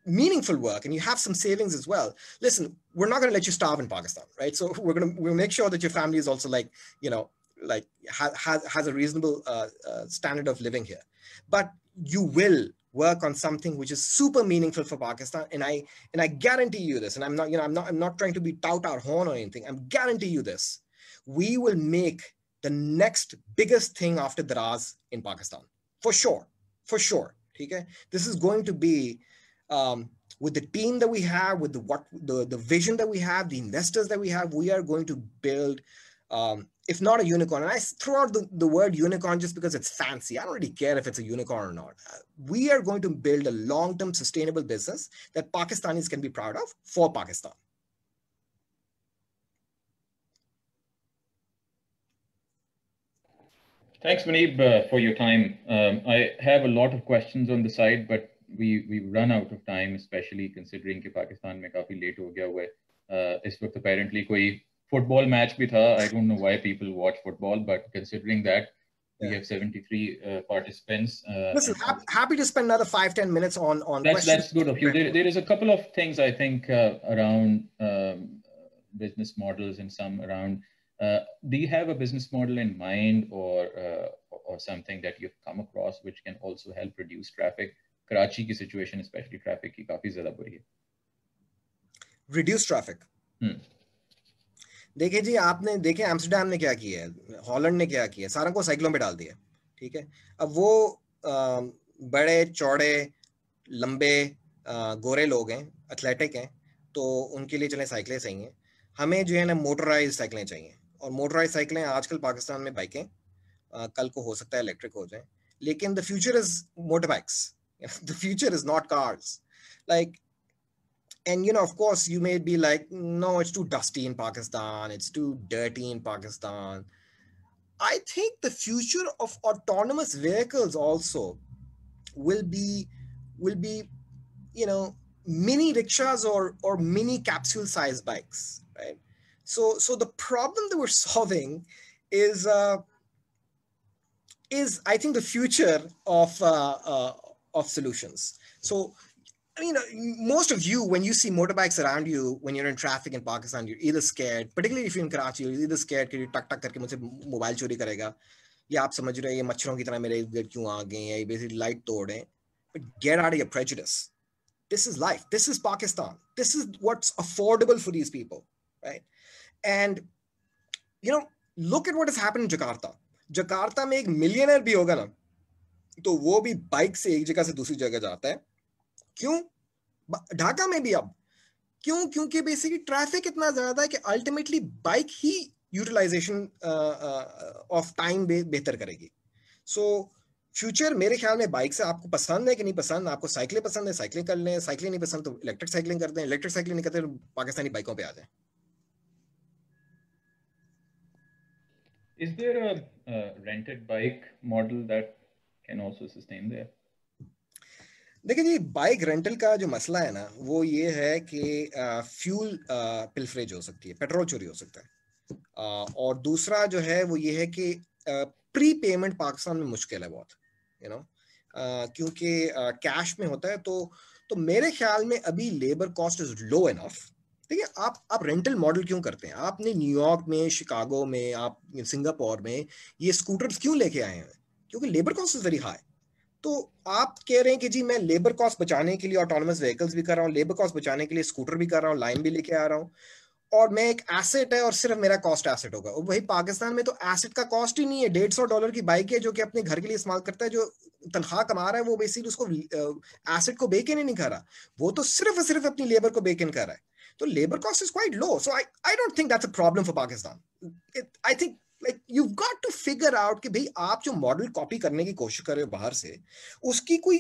meaningful work and you have some savings as well, listen, we're not going to let you starve in Pakistan, right? So we'll make sure that your family is also has a reasonable standard of living here. But you will work on something which is super meaningful for Pakistan, and I guarantee you this, and I'm not trying to be tout our horn or anything. I'm guarantee you this: we will make the next biggest thing after Daraz in Pakistan, for sure. Okay, this is going to be with the team that we have, with the vision that we have, the investors that we have, we are going to build, if not a unicorn, and I throw out the word unicorn just because it's fancy. I don't really care if it's a unicorn or not. We are going to build a long-term sustainable business that Pakistanis can be proud of for Pakistan. Thanks, Muneeb, for your time. I have a lot of questions on the side, but we run out of time, especially considering कि पाकिस्तान में काफी late हो गया हुआ है. इस वक्त apparently कोई football match भी था. I don't know why people watch football, but considering that we have 73 participants. Listen, happy to spend another 5-10 minutes on questions. That's good of you. There is a couple of things I think around business models and some around. Do you have a business model in mind or something that you've come across which can also help reduce traffic? Karachi की situation, especially traffic की काफी ज़्यादा बुरी है. Reduce traffic. देखिए जी, आपने देखे Amsterdam ने क्या किया है, हॉलैंड ने क्या किया है, सारा को साइकिलों पे डाल दिया, ठीक है. अब वो बड़े चौड़े लंबे गोरे लोग हैं, एथलेटिक हैं, तो उनके लिए चले साइकिलें सही हैं. हमें जो है ना मोटराइज साइकिलें चाहिए, और मोटराइज साइकिलें आजकल पाकिस्तान में बाइकें, कल को हो सकता है इलेक्ट्रिक हो जाए, लेकिन the future is motorbikes, the future is not cars. Like, and of course you may be like, no, it's too dusty in Pakistan, it's too dirty in Pakistan. I think the future of autonomous vehicles also will be mini rickshaws or mini capsule sized bikes, right? So the problem that we're solving is I think the future of solutions. So most of you, when you see motorbikes around you, when you're in traffic in Pakistan, you're either scared, particularly if you're in Karachi, you're either scared कि टक टक करके मुझसे mobile चोरी करेगा, या आप समझ रहे हैं ये मच्छरों की तरह मेरे इर्द क्यों आ गए हैं, ये बेसिकली लाइट तोड़ हैं. But get out of your prejudice. This is life. This is Pakistan. This is what's affordable for these people, right? And look at what has happened in Jakarta. Jakarta में एक millionaire भी होगा ना, तो वो भी बाइक से एक जगह से दूसरी जगह जाता है. क्यों? ढाका में भी अब क्यों? क्योंकि बेसिकली ट्रैफिक इतना ज्यादा है कि अल्टीमेटली बाइक ही यूटिलाइजेशन ऑफ टाइम बेहतर करेगी. सो फ्यूचर मेरे ख्याल में बाइक से, आपको पसंद है कि नहीं पसंद, आपको साइकिलें पसंद है साइकिलिंग कर लें, साइकिलिंग नहीं पसंद तो इलेक्ट्रिक साइकिलिंग करते हैं, इलेक्ट्रिक साइकिलिंग नहीं करते तो पाकिस्तानी बाइकों पे आ जाए. Is there a rented bike model that can also sustain there? देखिए जी, बाइक रेंटल का जो मसला है ना, वो ये है कि फ्यूल पिलफरेज हो सकती है, पेट्रोल चोरी हो सकता है, और दूसरा जो है वो ये है कि प्री पेमेंट पाकिस्तान में मुश्किल है बहुत, क्योंकि कैश में होता है. तो मेरे ख्याल में अभी labour cost is low enough. देखिए, आप रेंटल मॉडल क्यों करते हैं? आपने न्यूयॉर्क में, शिकागो में, आप सिंगापुर में ये स्कूटर्स क्यों लेके आए हैं? क्योंकि labour cost is very high. तो आप कह रहे हैं कि जी मैं लेबर कॉस्ट बचाने के लिए ऑटोनोमस व्हीकल्स भी कर रहा हूँ, लेबर कॉस्ट बचाने के लिए स्कूटर भी कर रहा हूँ, लाइन भी लेके आ रहा हूँ, और मैं एक एसेट है और सिर्फ मेरा कॉस्ट एसेट होगा. और वही पाकिस्तान में तो एसेट का कॉस्ट ही नहीं है. $150 की बाइक है जो कि अपने घर के लिए इस्तेमाल करता है, जो तनख्वाह कमा रहा है वो बेसिकली उसको एसेट को बेक इन नहीं कर रहा, वो तो सिर्फ और सिर्फ अपनी लेबर को बेक इन कर रहा है. तो labour cost is quite low. So I don't think that's a problem for Pakistan. I think like you've got to figure out कि भाई आप जो मॉडल कॉपी करने की कोशिश कर रहे हो बाहर से, उसकी कोई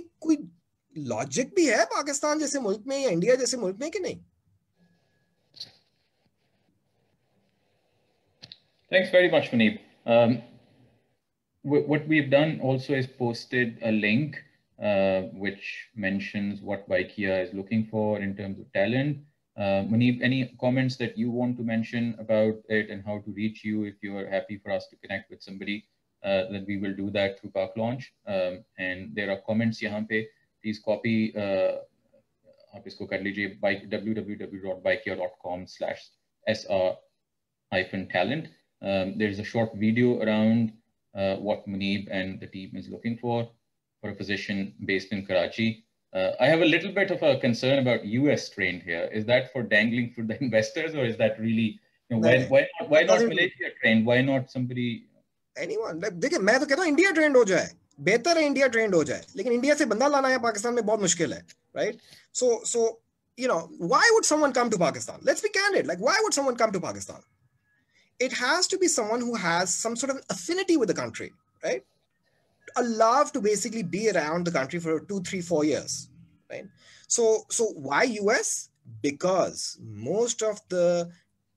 लॉजिक भी है पाकिस्तान जैसे मुल्क में या इंडिया जैसे मुल्क में कि नहीं? Thanks very much, Muneeb. What we've done also is posted a link which mentions what Bykea is looking for in terms of talent. Muneeb, any comments that you want to mention about it and how to reach you if you are happy for us to connect with somebody, then we will do that through Park Launch. And there are comments यहाँ पे, please copy आप इसको कर लीजिए www.bykea.com/sr-talent. There's a short video around what Muneeb and the team is looking for a position based in Karachi. I have a little bit of a concern about US trained here. Is that for dangling for the investors, or is that really, why not Malaysia trained? Why not somebody? Anyone? देखिए, मैं तो कहता हूँ India trend हो जाए, बेहतर है India trend हो जाए, लेकिन इंडिया से बंदा लाना है पाकिस्तान में बहुत मुश्किल है, right? So why would someone come to Pakistan? Let's be candid. Like, why would someone come to Pakistan? It has to be someone who has some sort of affinity with the country, right? A love to basically be around the country for 2, 3, 4 years, right? So why US? Because most of the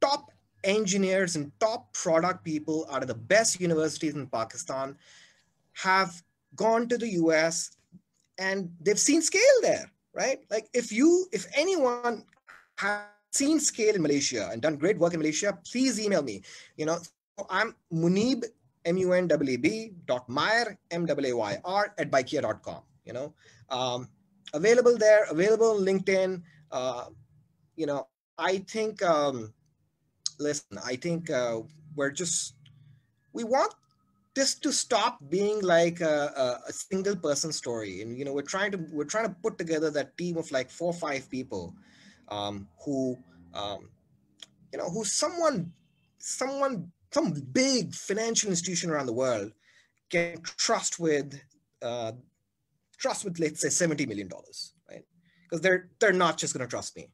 top engineers and top product people out of the best universities in Pakistan have gone to the US and they've seen scale there, right? Like if anyone has seen scale in Malaysia and done great work in Malaysia, please email me. I'm Muneeb, Muneeb.Maayr, Mayr @bykea.com. Available there, available on LinkedIn. I think, listen, I think we want this to stop being like a single person story. And, we're trying to put together that team of like 4 or 5 people who some big financial institution around the world can trust with let's say $70 million, right? Because they're not just going to trust me.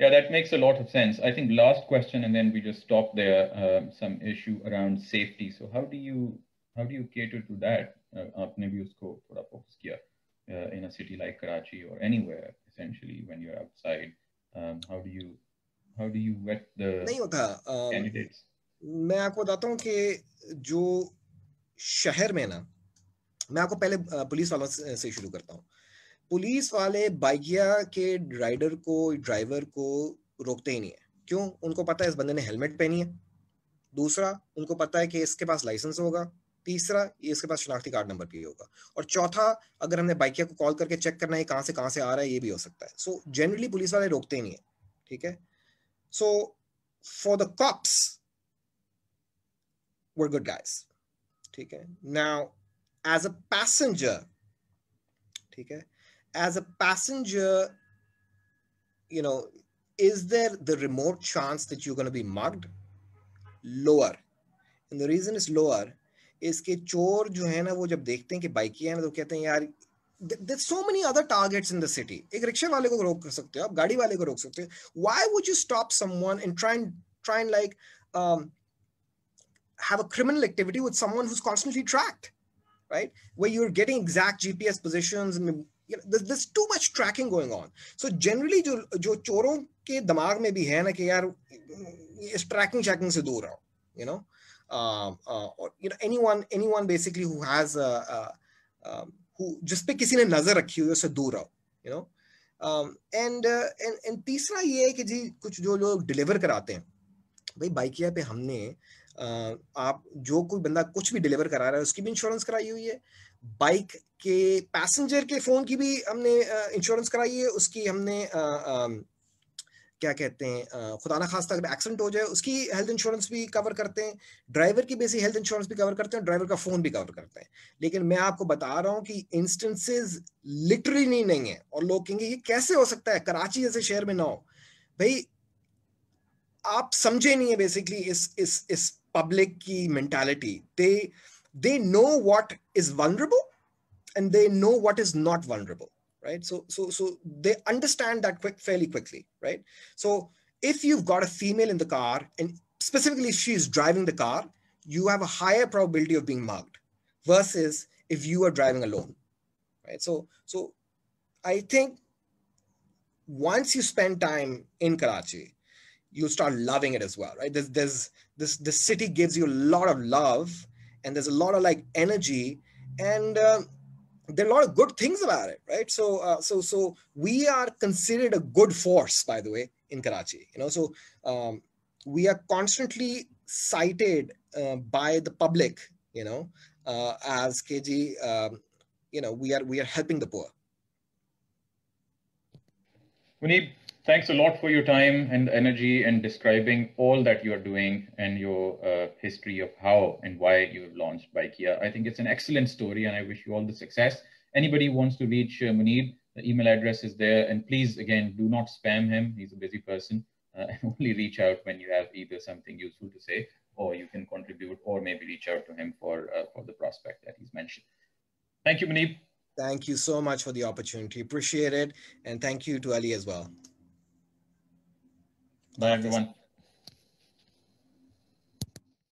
Yeah, that makes a lot of sense. I think last question, and then we just stop there. Some issue around safety. So how do you cater to that? आपने भी उसको थोड़ा focus किया in a city like Karachi or anywhere essentially when you're outside. How do you vet the नहीं होता। candidates? मैं आपको बताता हूँ कि जो शहर में ना, मैं आपको पहले पुलिस वालों से शुरू करता हूँ। पुलिस वाले बाइकिया के ड्राइवर को रोकते ही नहीं है। क्यों? उनको पता है इस बंदे ने हेलमेट पहनी है। दूसरा, उनको पता है कि इसके पास लाइसेंस होगा। तीसरा, ये इसके पास शनाख्ती कार्ड नंबर भी होगा। और चौथा, अगर हमने बाइकिया को कॉल करके चेक करना है कहाँ से आ रहा है, ये भी हो सकता है। सो जनरली पुलिस वाले रोकते ही नहीं है, ठीक है। So for the cops we're good guys, ठीक है। Now as a passenger, ठीक है, as a passenger, you know, is there the remote chance that you're going to be mugged? Lower. And the reason is lower is कि चोर जो है ना, वो जब देखते हैं कि बाइकिया है ना, तो कहते हैं यार there's so many other targets in the city. एक रिक्शा वाले को रोक सकते हो आप, गाड़ी वाले को रोक सकते हो. Why would you stop someone and try and like have a criminal activity with someone who's constantly tracked, right? Where you're getting exact GPS positions and you know, there's too much tracking going on. So generally जो चोरों के दिमाग में भी है ना कि यार इस tracking से दूर रहो, you know, or you know anyone basically who has who जिस पे किसी ने नजर रखी हुई है उससे दूर रहो, you know. And तीसरा ये है कि जी कुछ जो लोग डिलीवर कराते हैं, भाई बाइकिया पे हमने आप जो कोई बंदा कुछ भी डिलीवर करा रहा है उसकी भी इंश्योरेंस कराई हुई है, बाइक के पैसेंजर के फोन की भी हमने इंश्योरेंस कराई है, उसकी हमने क्या कहते हैं खुदा ना खास्ता अगर एक्सीडेंट हो जाए उसकी हेल्थ इंश्योरेंस भी कवर करते हैं, ड्राइवर की बेसिक हेल्थ इंश्योरेंस भी कवर करते हैं, ड्राइवर का फोन भी कवर करते हैं। लेकिन मैं आपको बता रहा हूं कि इंस्टेंसेस लिटरली नहीं है, और लोग कहेंगे ये कैसे हो सकता है, कराची जैसे शहर में ना हो। भाई आप समझे नहीं है बेसिकली इस पब्लिक की mentality. they know what is vulnerable and they know what is not vulnerable, right? So they understand that fairly quickly, right? So if you've got a female in the car, and specifically if she's driving the car, you have a higher probability of being mugged versus if you are driving alone, right? So I think once you spend time in Karachi, you'll start loving it as well, right? This city gives you a lot of love, and there's a lot of like energy, and there are a lot of good things about it, right? So we are considered a good force, by the way, in Karachi, you know. So we are constantly cited by the public, you know, as KG, you know, we are helping the poor. Muneeb, thanks a lot for your time and energy and describing all that you are doing and your history of how and why you have launched Bykea. I think it's an excellent story and I wish you all the success. Anybody who wants to reach Muneeb, the email address is there. And please, again, do not spam him. He's a busy person. And only reach out when you have either something useful to say or you can contribute or maybe reach out to him for the prospect that he's mentioned. Thank you, Muneeb. Thank you so much for the opportunity. Appreciate it. And thank you to Ali as well. Bye, everyone.